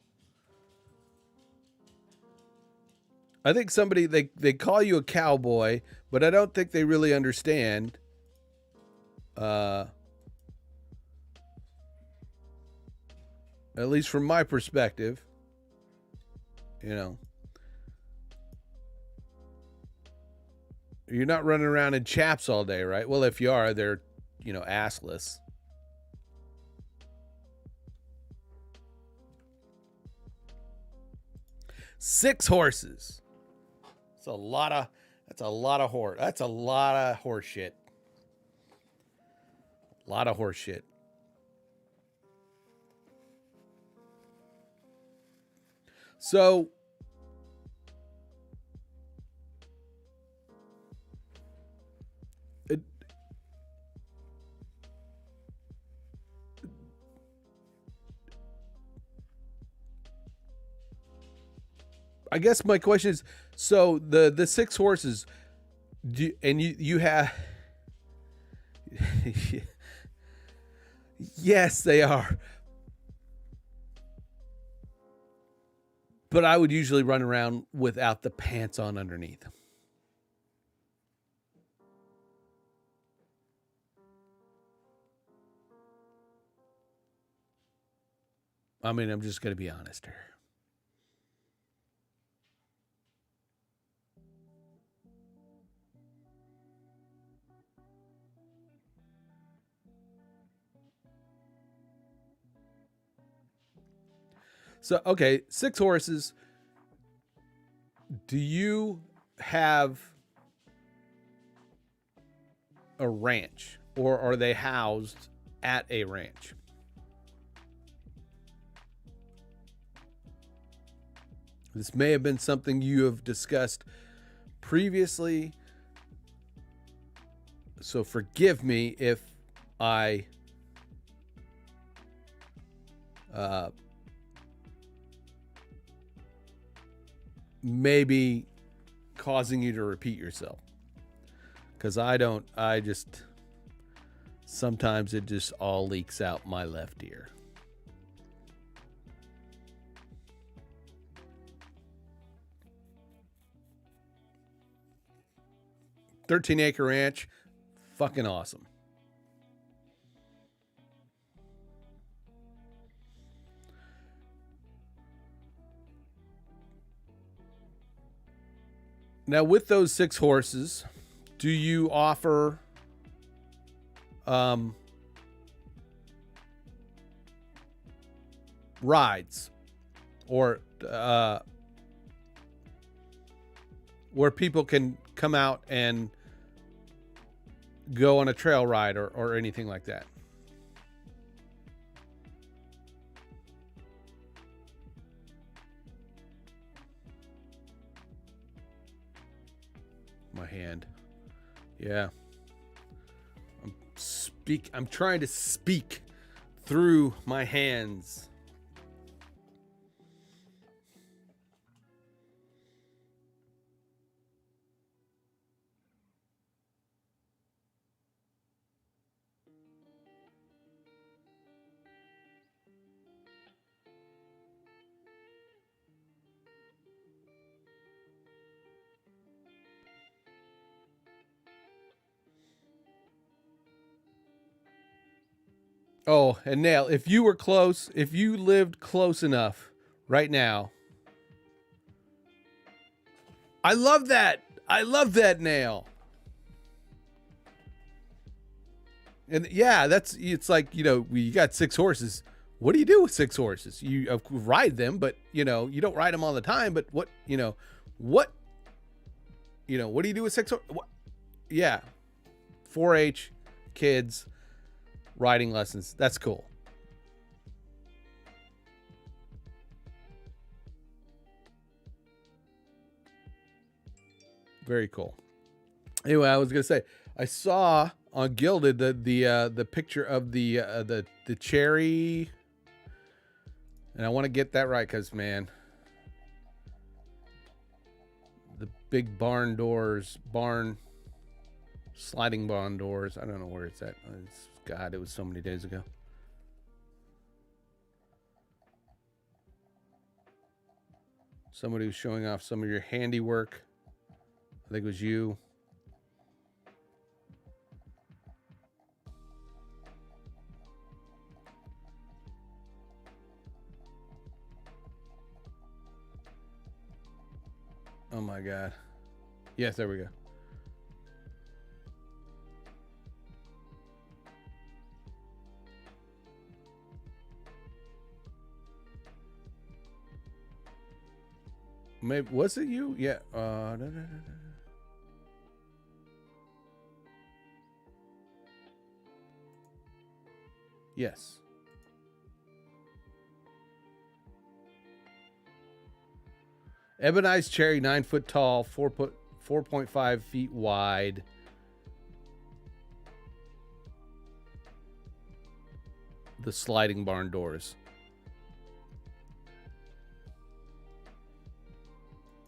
I think somebody they call you a cowboy, but I don't think they really understand at least from my perspective, you know. You're not running around in chaps all day, right? Well, if you are, they're, you know, assless. Six horses. That's a lot of horse. That's a lot of horse shit. A lot of horse shit. So I guess my question is, so the six horses, you have, yes, they are. But I would usually run around without the pants on underneath. I mean, I'm just going to be honest here. So, okay, six horses. Do you have a ranch, or are they housed at a ranch? This may have been something you have discussed previously, so forgive me if I maybe causing you to repeat yourself, because I just sometimes it just all leaks out my left ear. $13-acre ranch, fucking awesome. Now, with those six horses, do you offer rides, or where people can come out and go on a trail ride or anything like that? My hand. Yeah. I'm trying to speak through my hands. Oh, and Nail, if you lived close enough right now. I love that, Nail. And yeah, it's like, you got six horses. What do you do with six horses? You ride them, but you don't ride them all the time. But what do you do with six horses? Yeah, 4-H kids. Riding lessons. That's cool. Very cool. Anyway, I was gonna say, I saw on Gilded the picture of the cherry, and I want to get that right because, man, the big barn Sliding barn doors. I don't know where it's at. God, it was so many days ago. Somebody was showing off some of your handiwork. I think it was you. Oh my God. Yes, there we go. Maybe was it you? Yeah. Yes. Ebonized cherry, 9 foot tall, 4.5 feet wide. The sliding barn doors.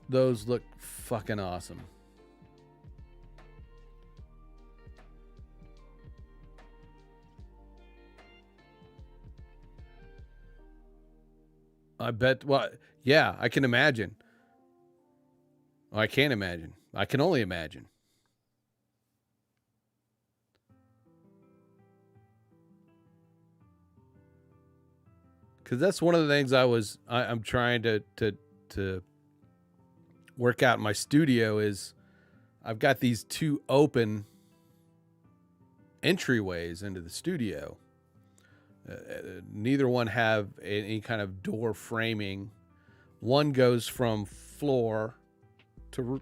Those look fucking awesome. I bet. Well, yeah, I can imagine. I can't imagine. I can only imagine. Because that's one of the things I'm trying to work out in my studio is I've got these two open entryways into the studio. Neither one have any kind of door framing. One goes from floor to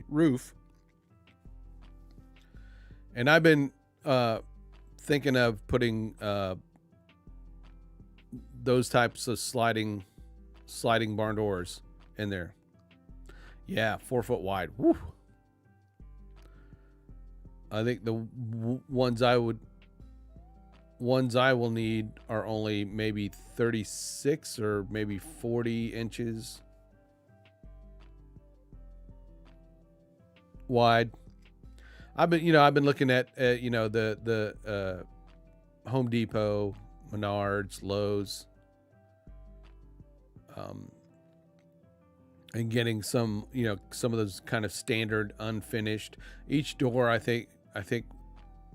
roof. And I've been thinking of putting those types of sliding barn doors in there. Yeah, 4 foot wide. Woo. I think the ones I will need are only maybe 36 or maybe 40 inches wide. I've been looking at the Home Depot, Menards, Lowe's, and getting some of those kind of standard unfinished. Each door, I think,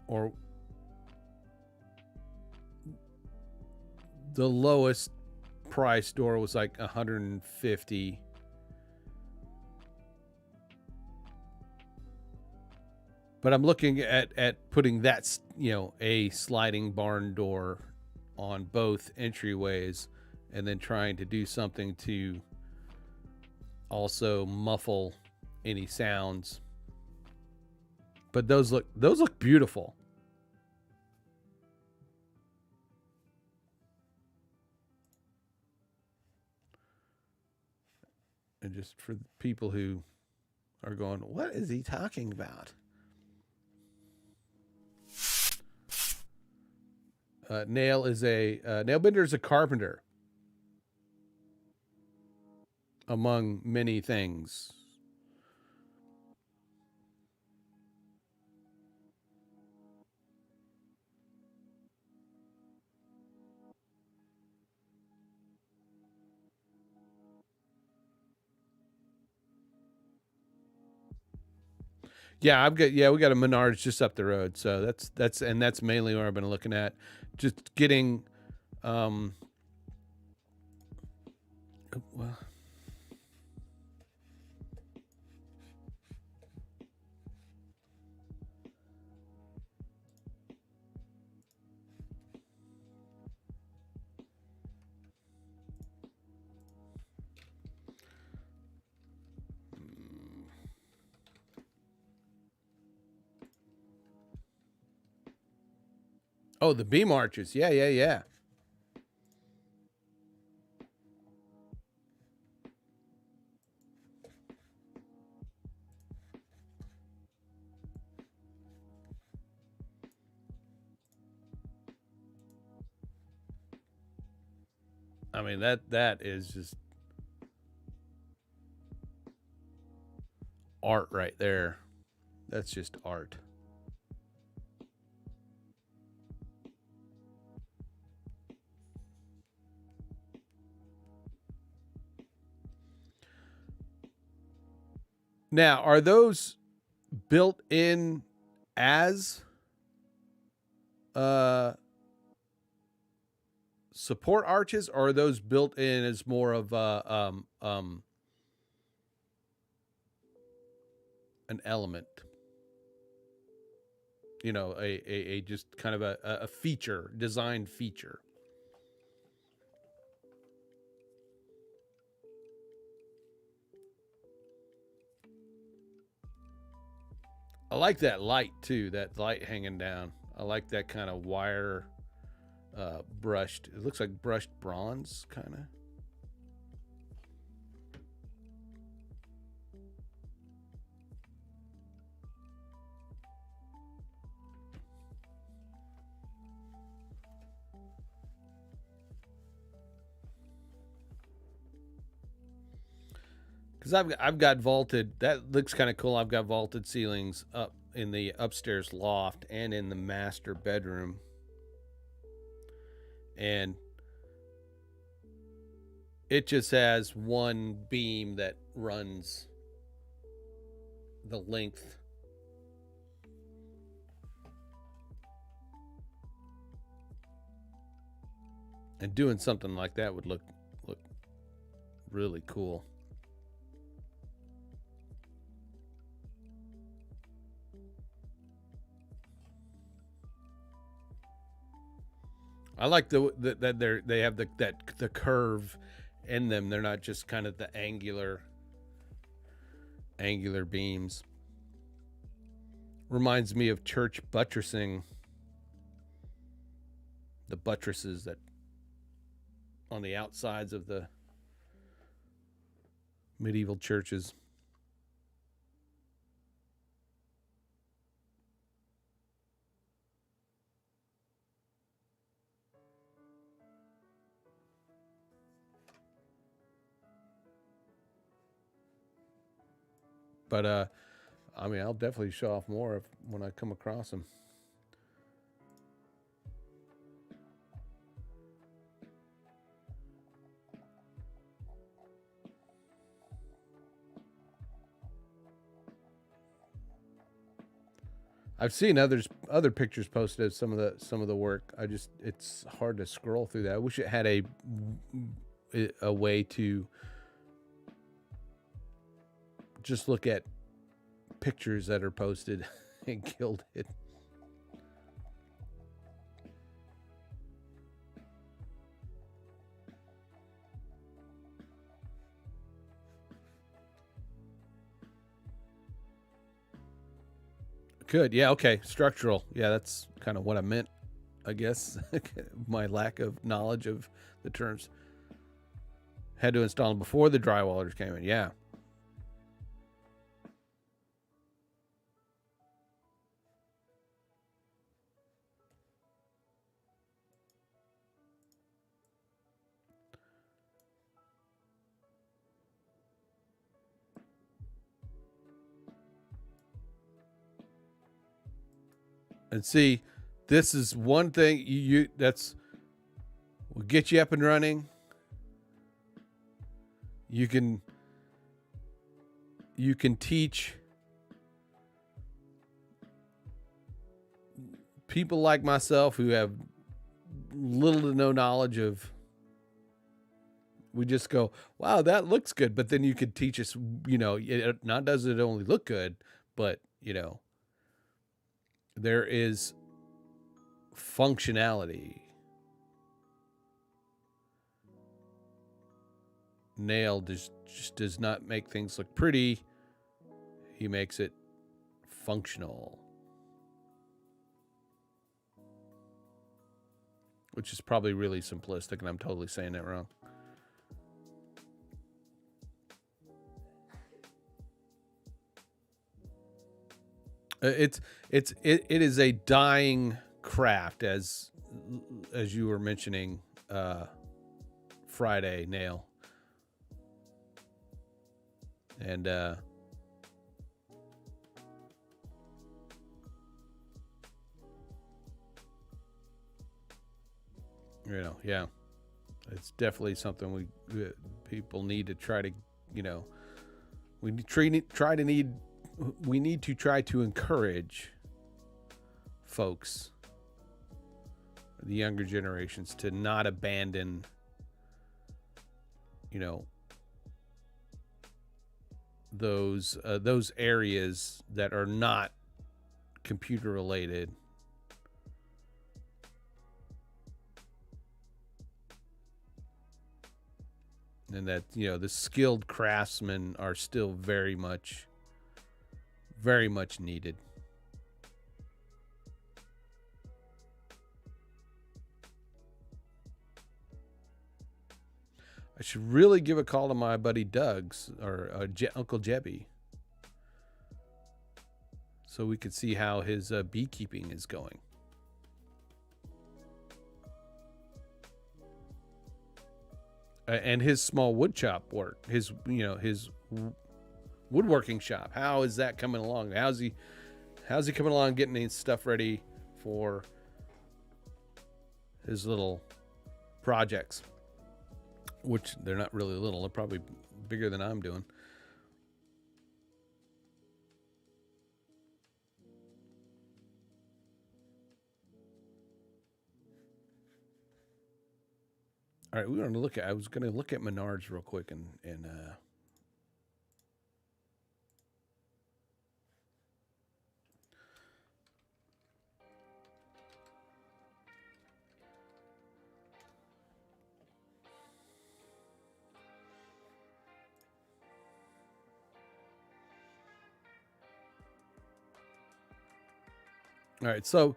or the lowest price door was like $150. But I'm looking at putting that, a sliding barn door on both entryways, and then trying to do something to also muffle any sounds. But those look beautiful. And just for the people who are going, what is he talking about? Nailbender is a carpenter, among many things. Yeah, we got a Menards just up the road, so that's mainly where I've been looking at, just getting, well, oh, the beam arches, yeah. I mean, that is just art right there. That's just art. Now, are those built in as support arches, or are those built in as more of an element? You know, a just kind of a feature, design feature. I like that light too, that light hanging down. I like that kind of wire brushed. It looks like brushed bronze, kind of. Because I've got vaulted. That looks kind of cool. I've got vaulted ceilings up in the upstairs loft and in the master bedroom. And it just has one beam that runs the length. And doing something like that would look really cool. I like that they have the curve in them. They're not just kind of the angular beams. Reminds me of church buttressing. The buttresses that on the outsides of the medieval churches. But I mean, I'll definitely show off more when I come across them. I've seen other pictures posted of some of the work. It's hard to scroll through that. I wish it had a way to just look at pictures that are posted and gilded. Good. Yeah. Okay. Structural. Yeah, that's kind of what I meant, I guess. My lack of knowledge of the terms. Had to install them before the drywallers came in. Yeah. And see, this is one thing that's will get you up and running. You can teach people like myself who have little to no knowledge of. We just go, wow, that looks good. But then you could teach us, not does it only look good, but there is functionality. Nail just does not make things look pretty. He makes it functional. Which is probably really simplistic, and I'm totally saying that wrong. It is a dying craft, as you were mentioning Friday, Nail. You know, yeah, it's definitely something people need to try to, you know, we need to try to encourage folks, the younger generations, to not abandon, you know, those areas that are not computer related. And that, you know, the skilled craftsmen are still very much needed. I should really give a call to my buddy Doug's, or Uncle Jebby, so we could see how his beekeeping is going. And his small wood shop work, his woodworking shop. How is that coming along? How's he coming along getting his stuff ready for his little projects? Which they're not really little. They're probably bigger than I'm doing. All right, I was going to look at Menards real quick and all right, so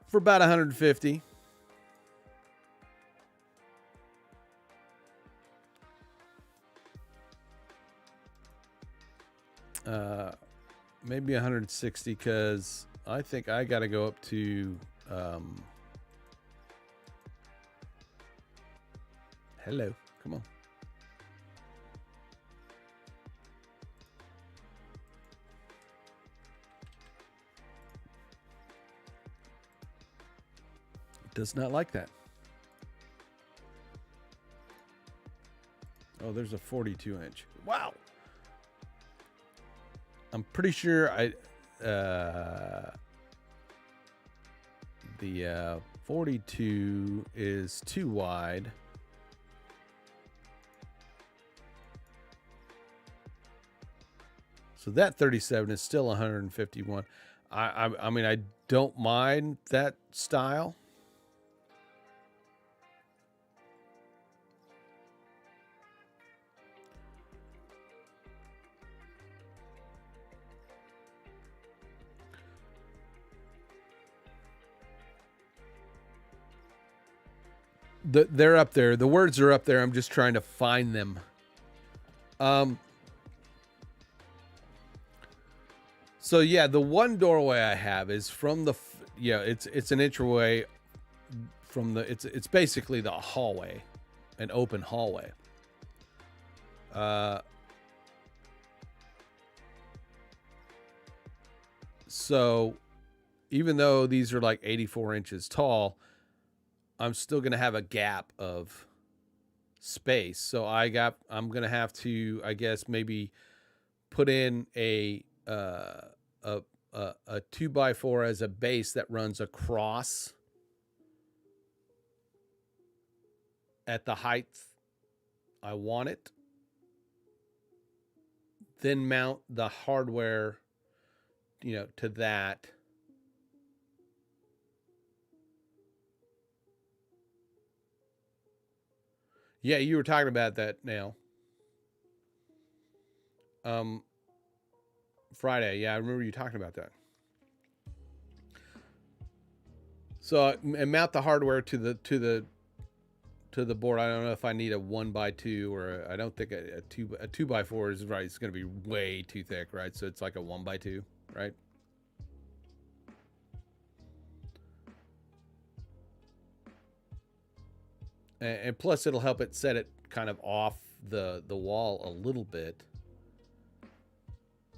for about 150, maybe 160, because I think I got to go up to hello, come on. It does not like that. Oh, there's a 42 inch. Wow. I'm pretty sure the 42 is too wide. So that 37 is still 151. I mean, I don't mind that style. They're up there. The words are up there. I'm just trying to find them. So yeah, the one doorway I have is from the it's an inch away from the it's basically the hallway, an open hallway. So even though these are like 84 inches tall, I'm still going to have a gap of space. So I'm going to have to, I guess, maybe put in a 2x4 as a base that runs across at the height I want it. Then mount the hardware, to that. Yeah, you were talking about that now. Friday. Yeah, I remember you talking about that. So and mount the hardware to the board. I don't know if I need a 1x2 or I don't think a 2x4 is right. It's going to be way too thick, right? So it's like a 1x2, right? And plus it'll help it set it kind of off the wall a little bit.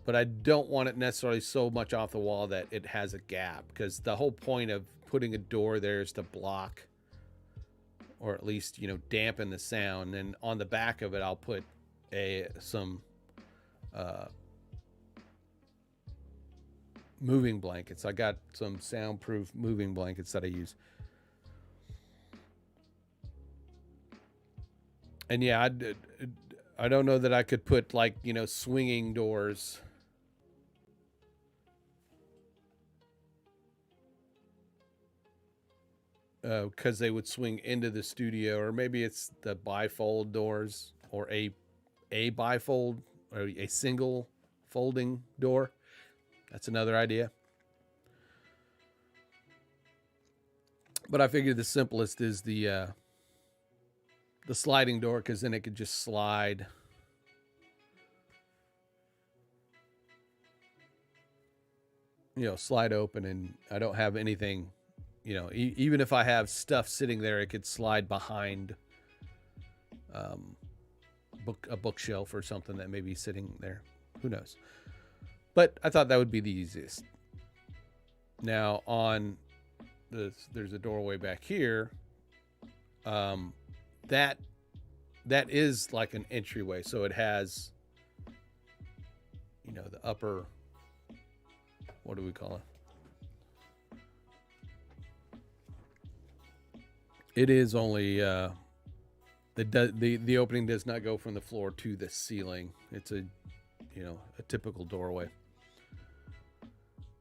But I don't want it necessarily so much off the wall that it has a gap, because the whole point of putting a door there is to block, or at least, you know, dampen the sound. And on the back of it, I'll put some moving blankets. I got some soundproof moving blankets that I use. And yeah, I don't know that I could put, like, you know, swinging doors. Because they would swing into the studio, or maybe it's the bifold doors, or a bifold, or a single folding door. That's another idea. But I figured the simplest is the sliding door, because then it could just slide. You know, slide open, and I don't have anything. You know, even if I have stuff sitting there, it could slide behind a bookshelf or something that may be sitting there. Who knows? But I thought that would be the easiest. Now, on there's a doorway back here. That is like an entryway, so it has, you know, the upper. What do we call it? It is only the opening does not go from the floor to the ceiling. It's a, you know, a typical doorway.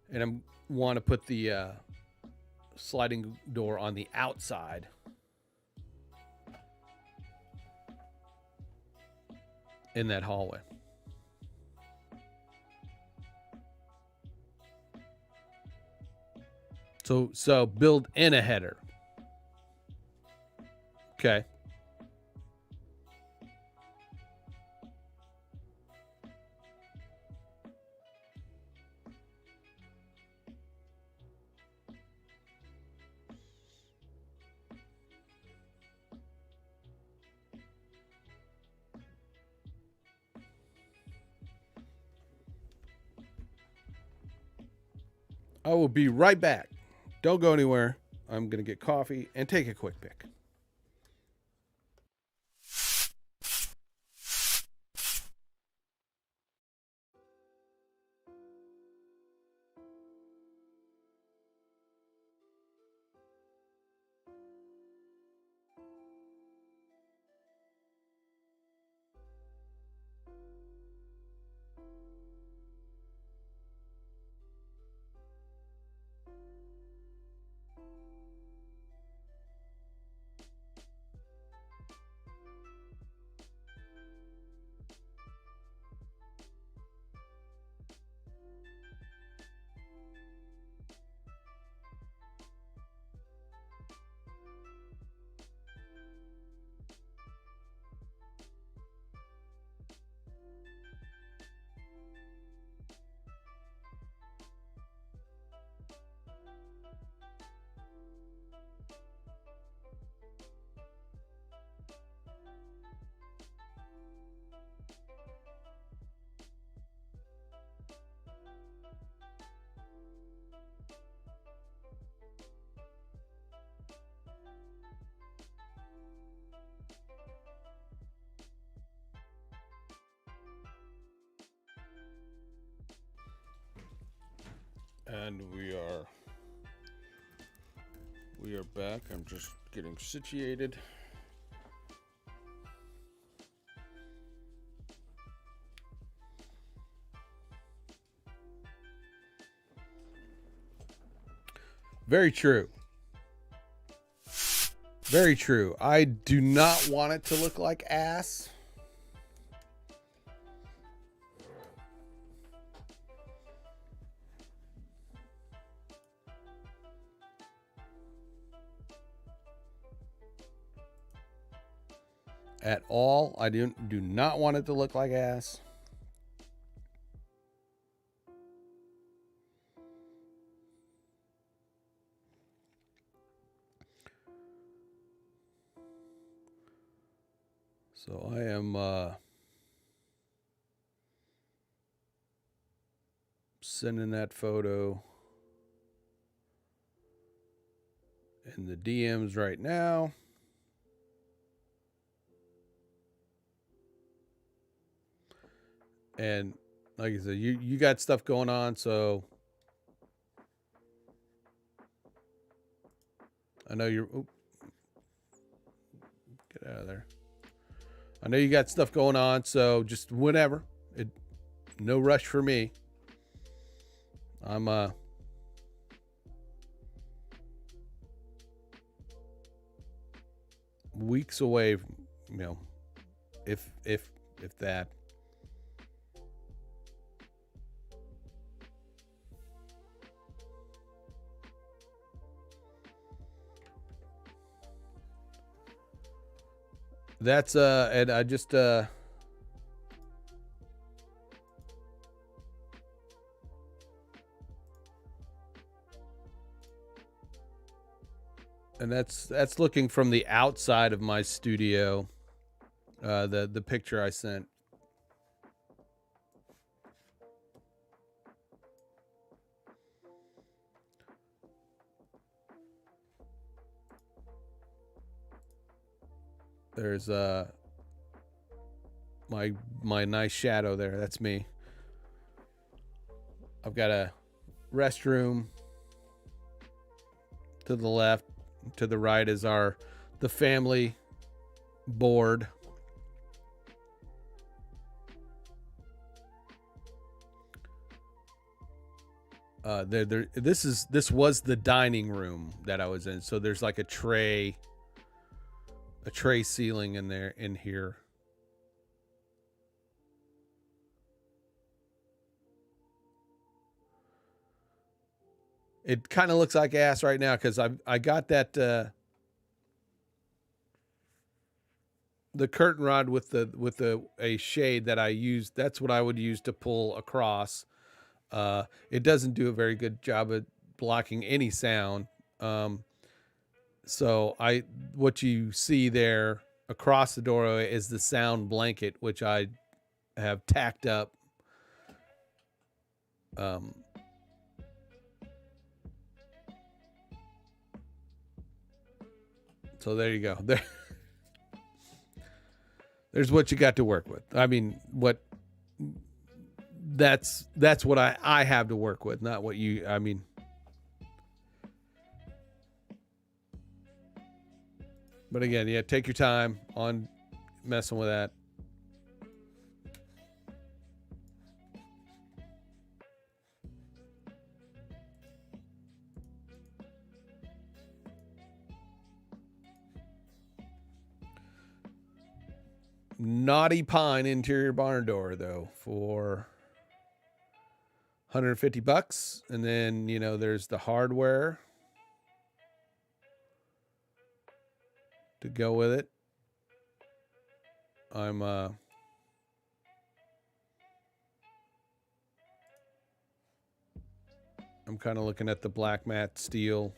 And I want to put the sliding door on the outside. In that hallway. So build in a header. Okay. I will be right back. Don't go anywhere. I'm going to get coffee and take a quick pic. And we are back. I'm just getting situated. Very true. Very true. I do not want it to look like ass. At all. I do not want it to look like ass. So I am sending that photo in the DMs right now. And like I said, you got stuff going on, so I know you're. Oop, get out of there. I know you got stuff going on, so just whenever. No rush for me. I'm weeks away, if that. That's and I just and that's looking from the outside of my studio. The picture I sent. There's my nice shadow there. That's me. I've got a restroom to the left. To the right is the family board. This was the dining room that I was in. So there's like a tray ceiling in here. It kind of looks like ass right now because I got that the curtain rod with a shade that I used. That's what I would use to pull across. It doesn't do a very good job of blocking any sound. So what you see there across the doorway is the sound blanket, which I have tacked up. So there you go. There's what you got to work with. I mean, that's what I have to work with, not what you. I mean, but again, yeah, take your time on messing with that. Naughty Pine interior barn door though for $150, and then there's the hardware to go with it. I'm kind of looking at the black matte steel.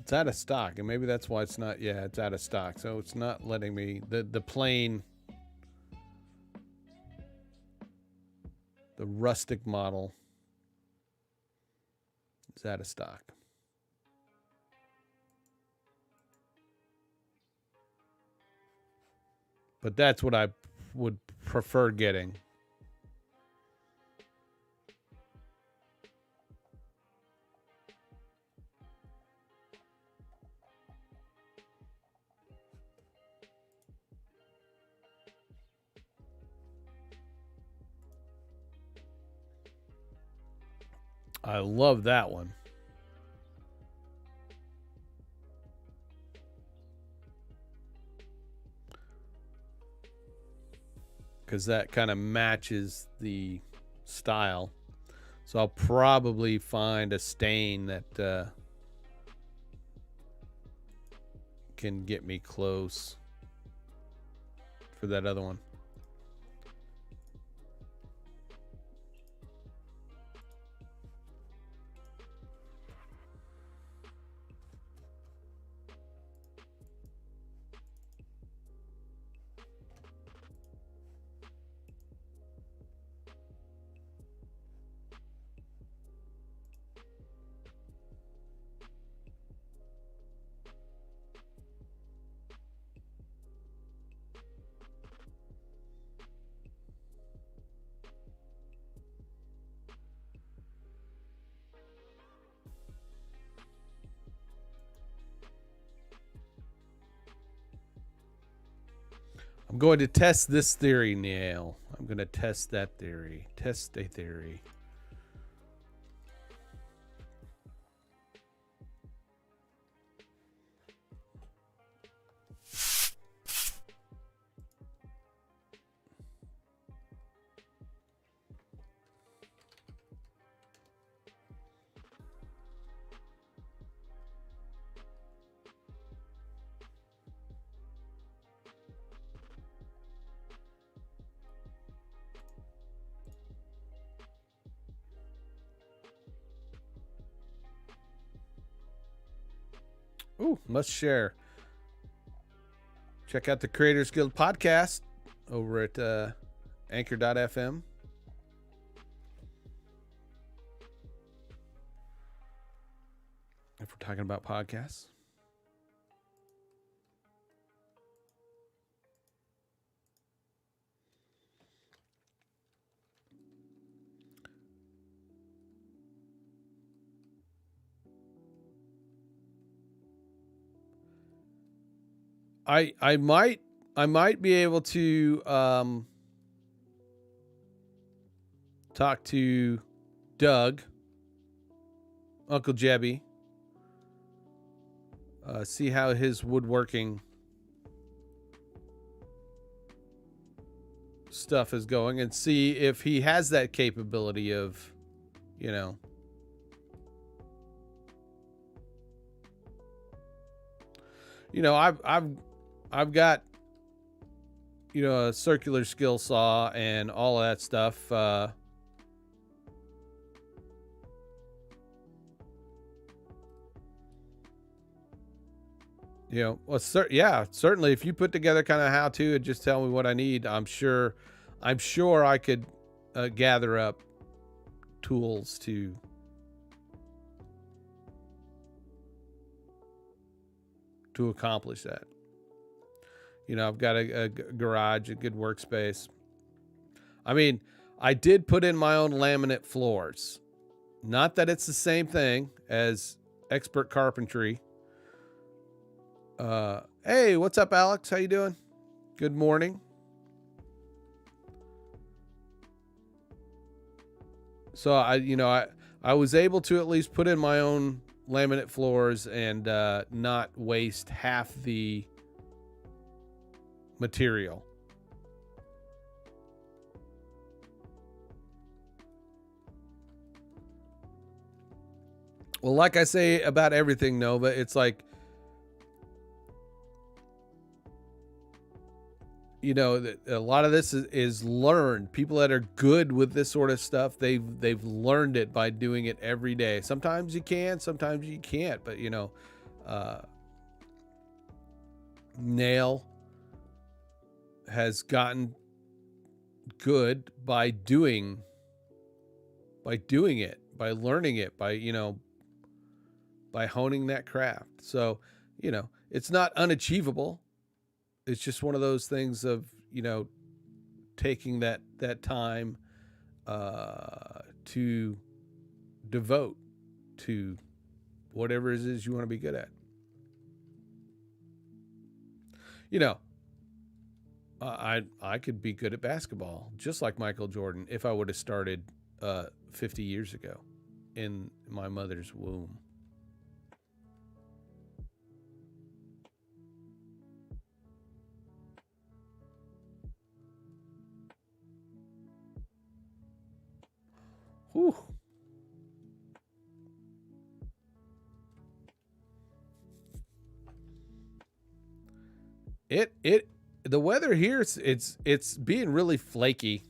It's out of stock, and maybe that's why it's not. Yeah, it's out of stock, so it's not letting me. The plain, the rustic model is out of stock. But that's what I would prefer getting. I love that one. Because that kind of matches the style. So I'll probably find a stain that can get me close for that other one. I'm going to test this theory, Neil. I'm going to test that theory. Test a theory. Ooh, must share. Check out the Creators Guild podcast over at anchor.fm. If we're talking about podcasts. I might be able to talk to Doug, Uncle Jebby, see how his woodworking stuff is going, and see if he has that capability of, I've got, a circular skill saw and all of that stuff. Certainly if you put together kind of how to and just tell me what I need, I'm sure I could gather up tools to accomplish that. I've got a garage, a good workspace. I mean, I did put in my own laminate floors. Not that it's the same thing as expert carpentry. Hey, what's up, Alex? How you doing? Good morning. So I was able to at least put in my own laminate floors and not waste half the material. Well, like I say about everything, Nova, it's like, a lot of this is learned. People that are good with this sort of stuff, they've learned it by doing it every day. Sometimes you can, sometimes you can't, but Nail has gotten good by doing it, by learning it, by honing that craft. So, it's not unachievable. It's just one of those things of, taking that time to devote to whatever it is you want to be good at. I could be good at basketball, just like Michael Jordan, if I would have started 50 years ago in my mother's womb. Whew. The weather here, it's being really flaky.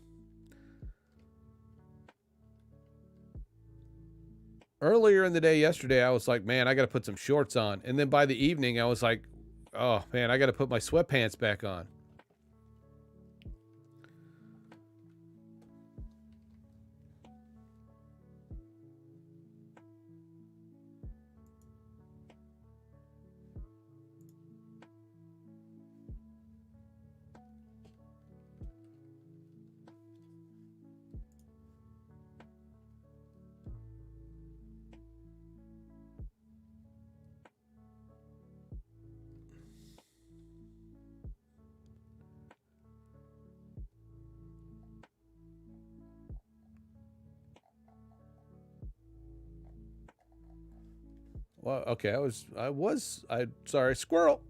Earlier in the day yesterday, I was like, man, I got to put some shorts on. And then by the evening, I was like, oh man, I got to put my sweatpants back on. Well, okay, sorry, squirrel.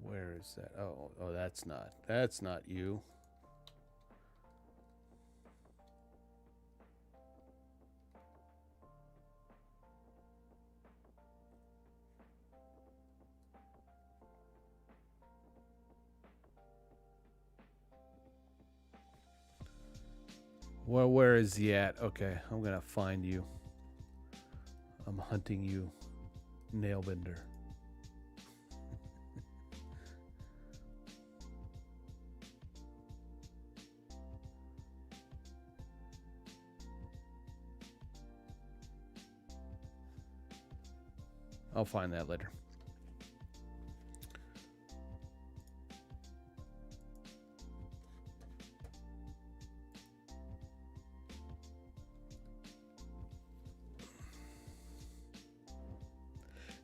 Where is that? Oh, that's not you. Well, where is he at? Okay, I'm gonna find you. I'm hunting you, Nailbender. I'll find that later.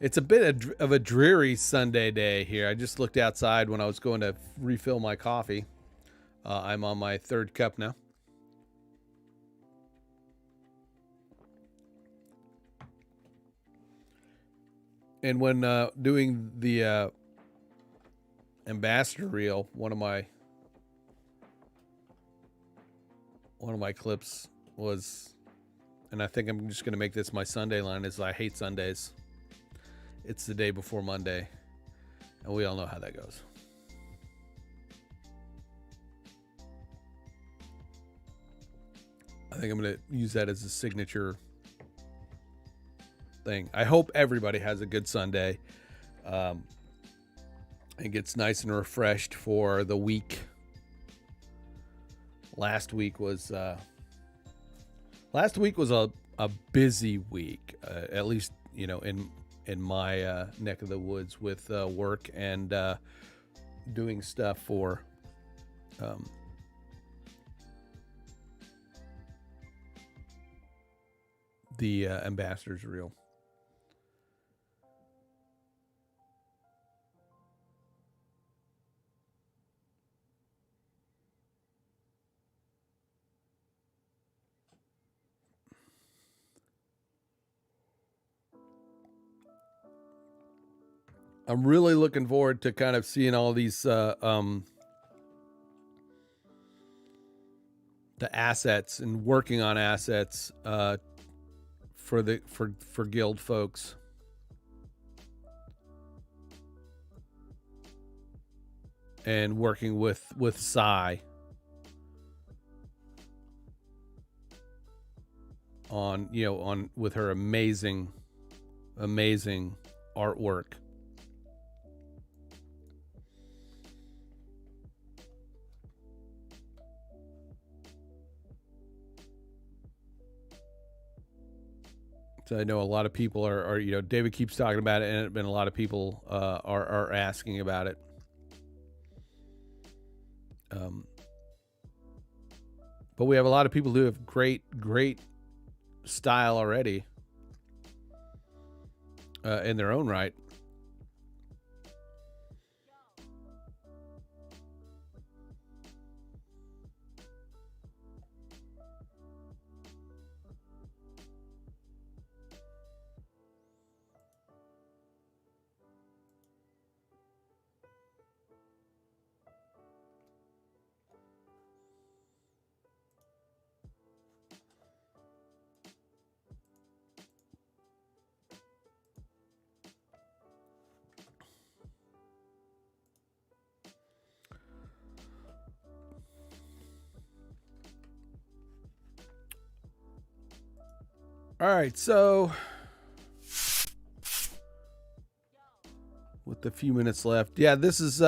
It's a bit of a dreary Sunday day here. I just looked outside when I was going to refill my coffee. I'm on my third cup now. And when doing the ambassador reel, one of my clips was, and I think I'm just going to make this my Sunday line, is I hate Sundays. It's the day before Monday, and we all know how that goes. I think I'm going to use that as a signature thing. I hope everybody has a good Sunday and gets nice and refreshed for the week. Last week was a busy week, at least, you know, in my neck of the woods with work and doing stuff for the ambassador's reel. I'm really looking forward to kind of seeing all these the assets and working on assets for guild folks. And working with Sai on with her amazing artwork. So I know a lot of people are David keeps talking about it, and a lot of people are asking about it. But we have a lot of people who have great style already in their own right. All right, so with a few minutes left, yeah, this is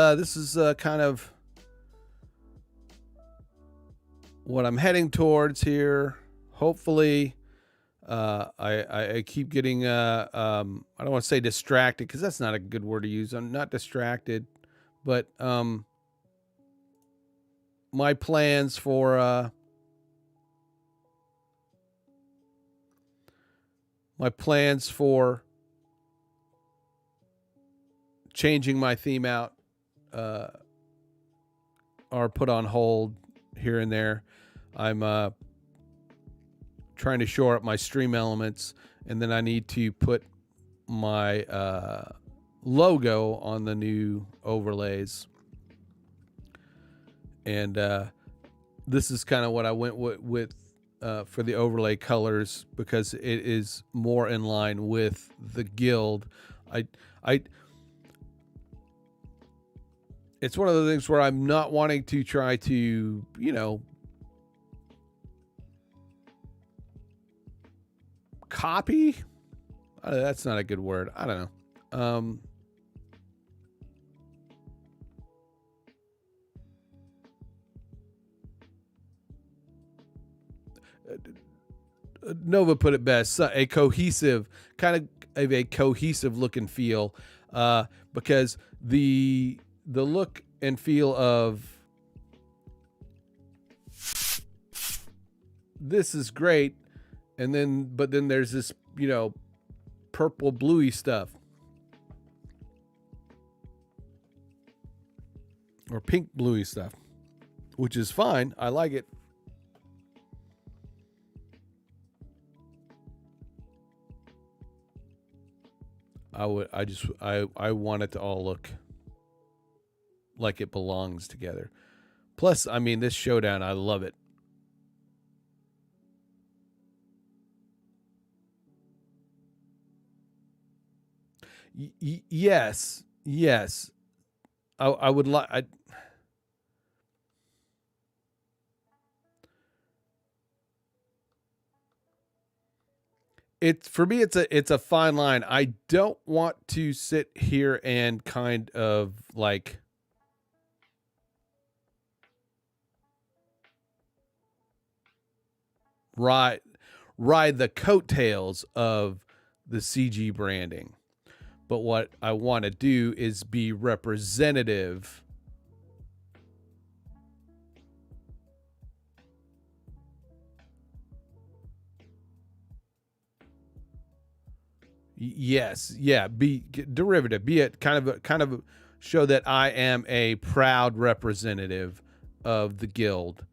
kind of what I'm heading towards here. Hopefully, I keep getting I don't want to say distracted because that's not a good word to use. I'm not distracted, but my plans for changing my theme out are put on hold here and there. I'm trying to shore up my stream elements, and then I need to put my logo on the new overlays. And this is kind of what I went with for the overlay colors, because it is more in line with the guild. It's one of the things where I'm not wanting to try to, copy. That's not a good word. I don't know. Nova put it best, a cohesive look and feel, because the look and feel of this is great, but then there's this purple bluey stuff or pink bluey stuff, which is fine. I like it. I want it to all look like it belongs together. Plus, I mean, this showdown, I love it. Yes. I would like. For me, it's a fine line. I don't want to sit here and kind of like ride the coattails of the CG branding. But what I want to do is be representative Yes, yeah, be derivative, be it kind of show that I am a proud representative of the guild.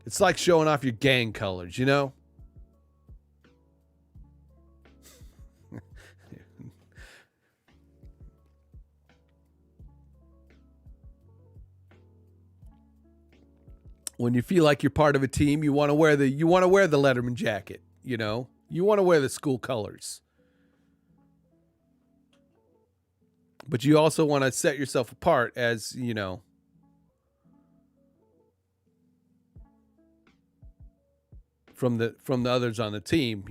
It's like showing off your gang colors, When you feel like you're part of a team, you want to wear the Letterman jacket, You want to wear the school colors. But you also want to set yourself apart as, from the others on the team,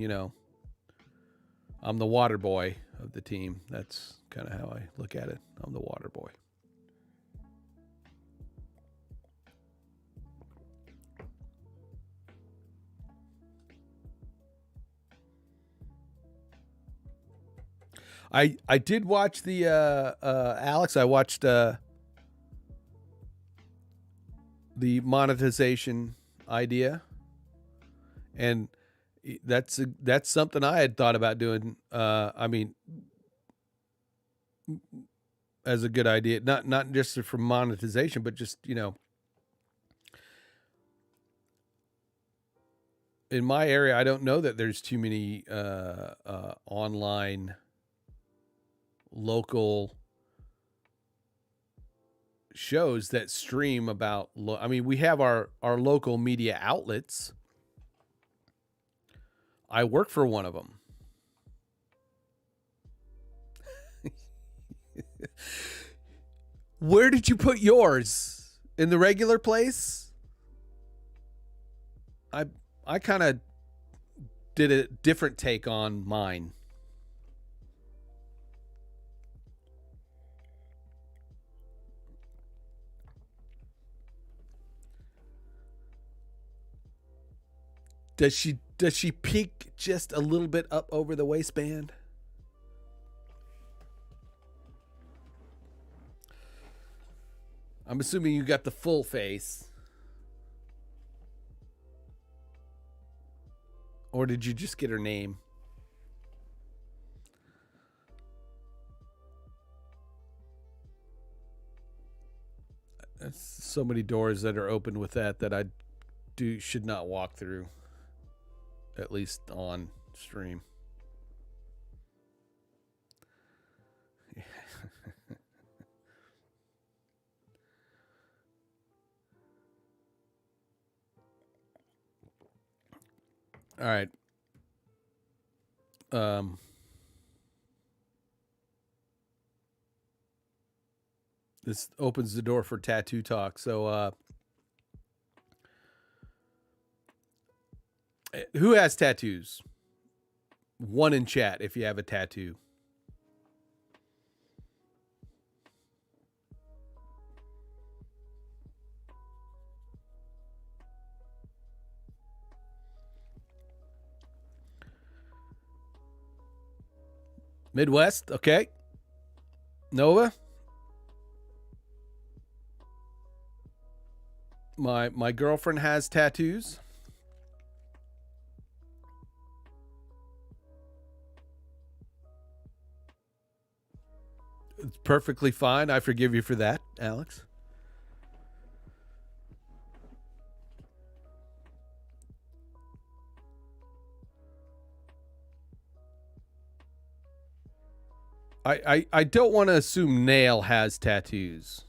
I'm the water boy of the team. That's kind of how I look at it. I'm the water boy. I did watch the Alex. I watched the monetization idea, and that's something I had thought about doing. I mean, as a good idea, not just for monetization, but just, you know, in my area, I don't know that there's too many online local shows that stream about. I mean, we have our local media outlets. I work for one of them. Where did you put yours? In the regular place? I kind of did a different take on mine. Does she peak just a little bit up over the waistband? I'm assuming you got the full face. Or did you just get her name? That's so many doors that are open with that I should not walk through. At least on stream. All right. This opens the door for tattoo talk. So, who has tattoos? One in chat if you have a tattoo. Midwest, okay. Nova. My girlfriend has tattoos. It's perfectly fine. I forgive you for that, Alex. I don't want to assume Nail has tattoos.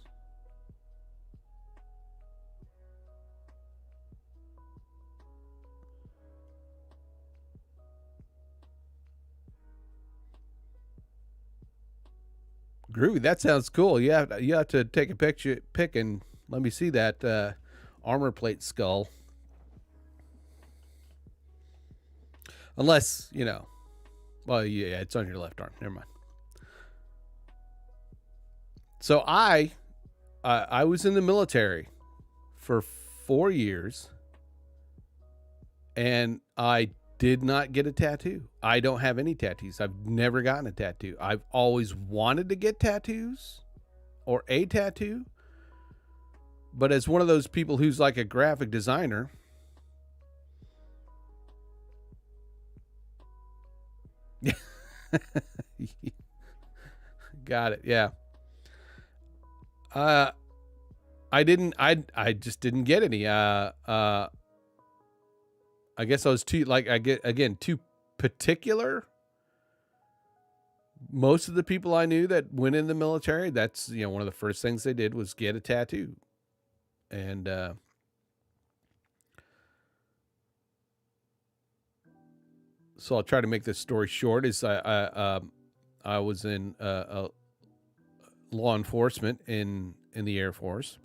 Groovy, that sounds cool. You have to take a pic and let me see that armor plate skull. Unless, you know, well, yeah, it's on your left arm. Never mind. So I was in the military for 4 years, and I did not get a tattoo. I don't have any tattoos. I've never gotten a tattoo. I've always wanted to get tattoos or a tattoo. But as one of those people who's like a graphic designer, got it. Yeah. I just didn't get any. I guess I was too particular. Most of the people I knew that went in the military, that's, you know, one of the first things they did was get a tattoo. And so I'll try to make this story short. Is I was in law enforcement in the Air Force,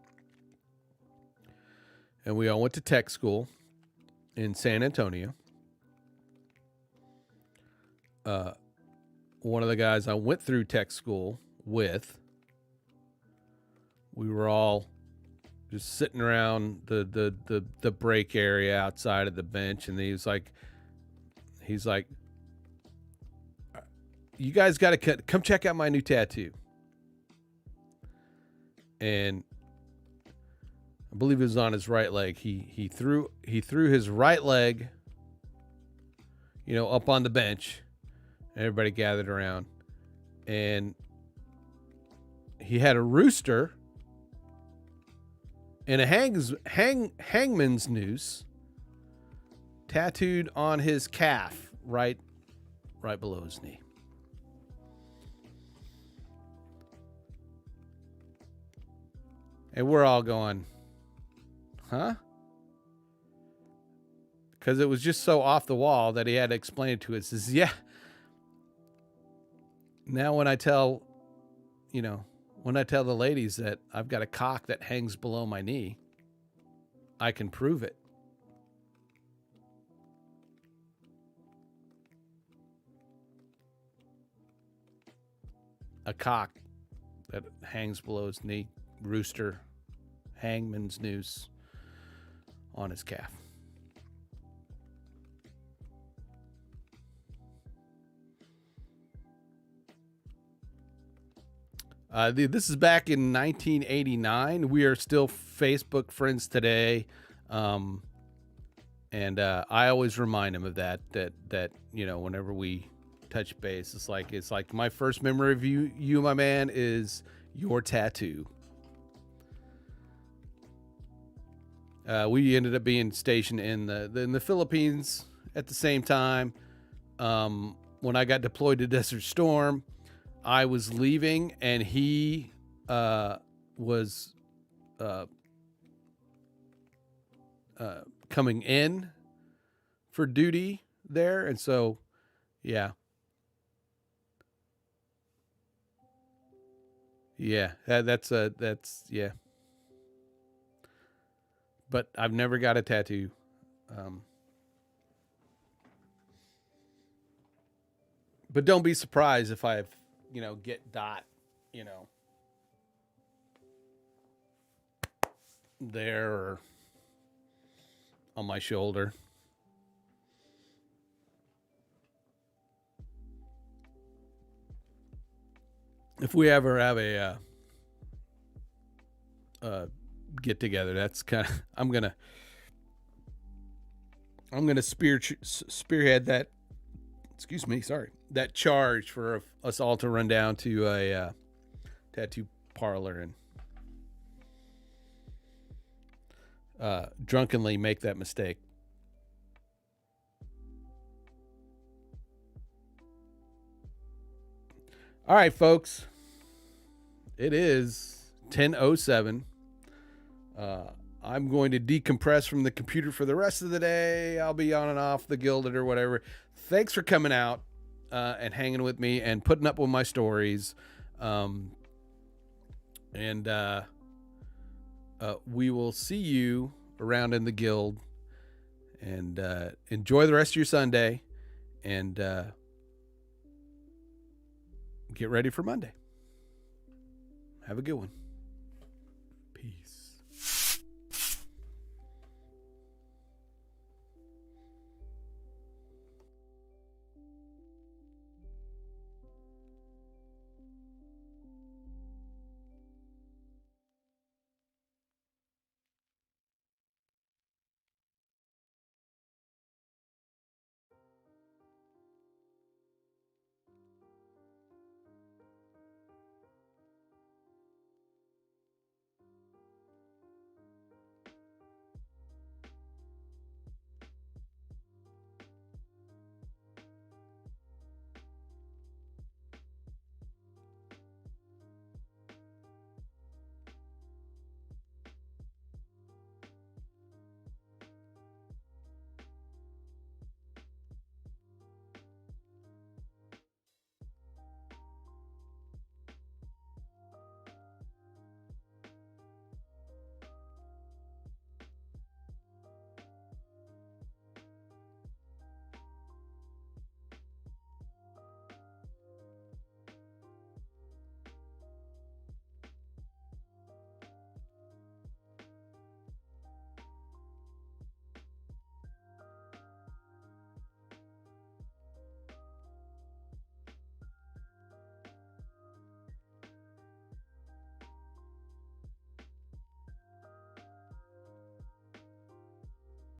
and we all went to tech school in San Antonio. One of the guys I went through tech school with, we were all just sitting around the break area outside of the bench, and he's like, you guys got to come check out my new tattoo. And I believe it was on his right leg. He threw his right leg, up on the bench. Everybody gathered around, and he had a rooster and a hangman's noose tattooed on his calf, right below his knee. And we're all going, huh? Because it was just so off the wall that he had to explain it to us. He says, yeah. Now when I tell the ladies that I've got a cock that hangs below my knee, I can prove it. A cock that hangs below his knee, rooster, hangman's noose on his calf. This is back in 1989. We are still Facebook friends today. And I always remind him of that, whenever we touch base, it's like my first memory of you, my man, is your tattoo. We ended up being stationed in the Philippines at the same time. When I got deployed to Desert Storm, I was leaving, and he was coming in for duty there, and so that's But I've never got a tattoo. But don't be surprised if I've get dot, there or on my shoulder. If we ever have a get together, that's kind of I'm gonna spearhead that. Excuse me, sorry. That charge for us all to run down to a tattoo parlor and drunkenly make that mistake. All right, folks. It is 10:07. I'm going to decompress from the computer for the rest of the day. I'll be on and off the Gilded or whatever. Thanks for coming out and hanging with me and putting up with my stories. We will see you around in the Guild. And enjoy the rest of your Sunday. And get ready for Monday. Have a good one.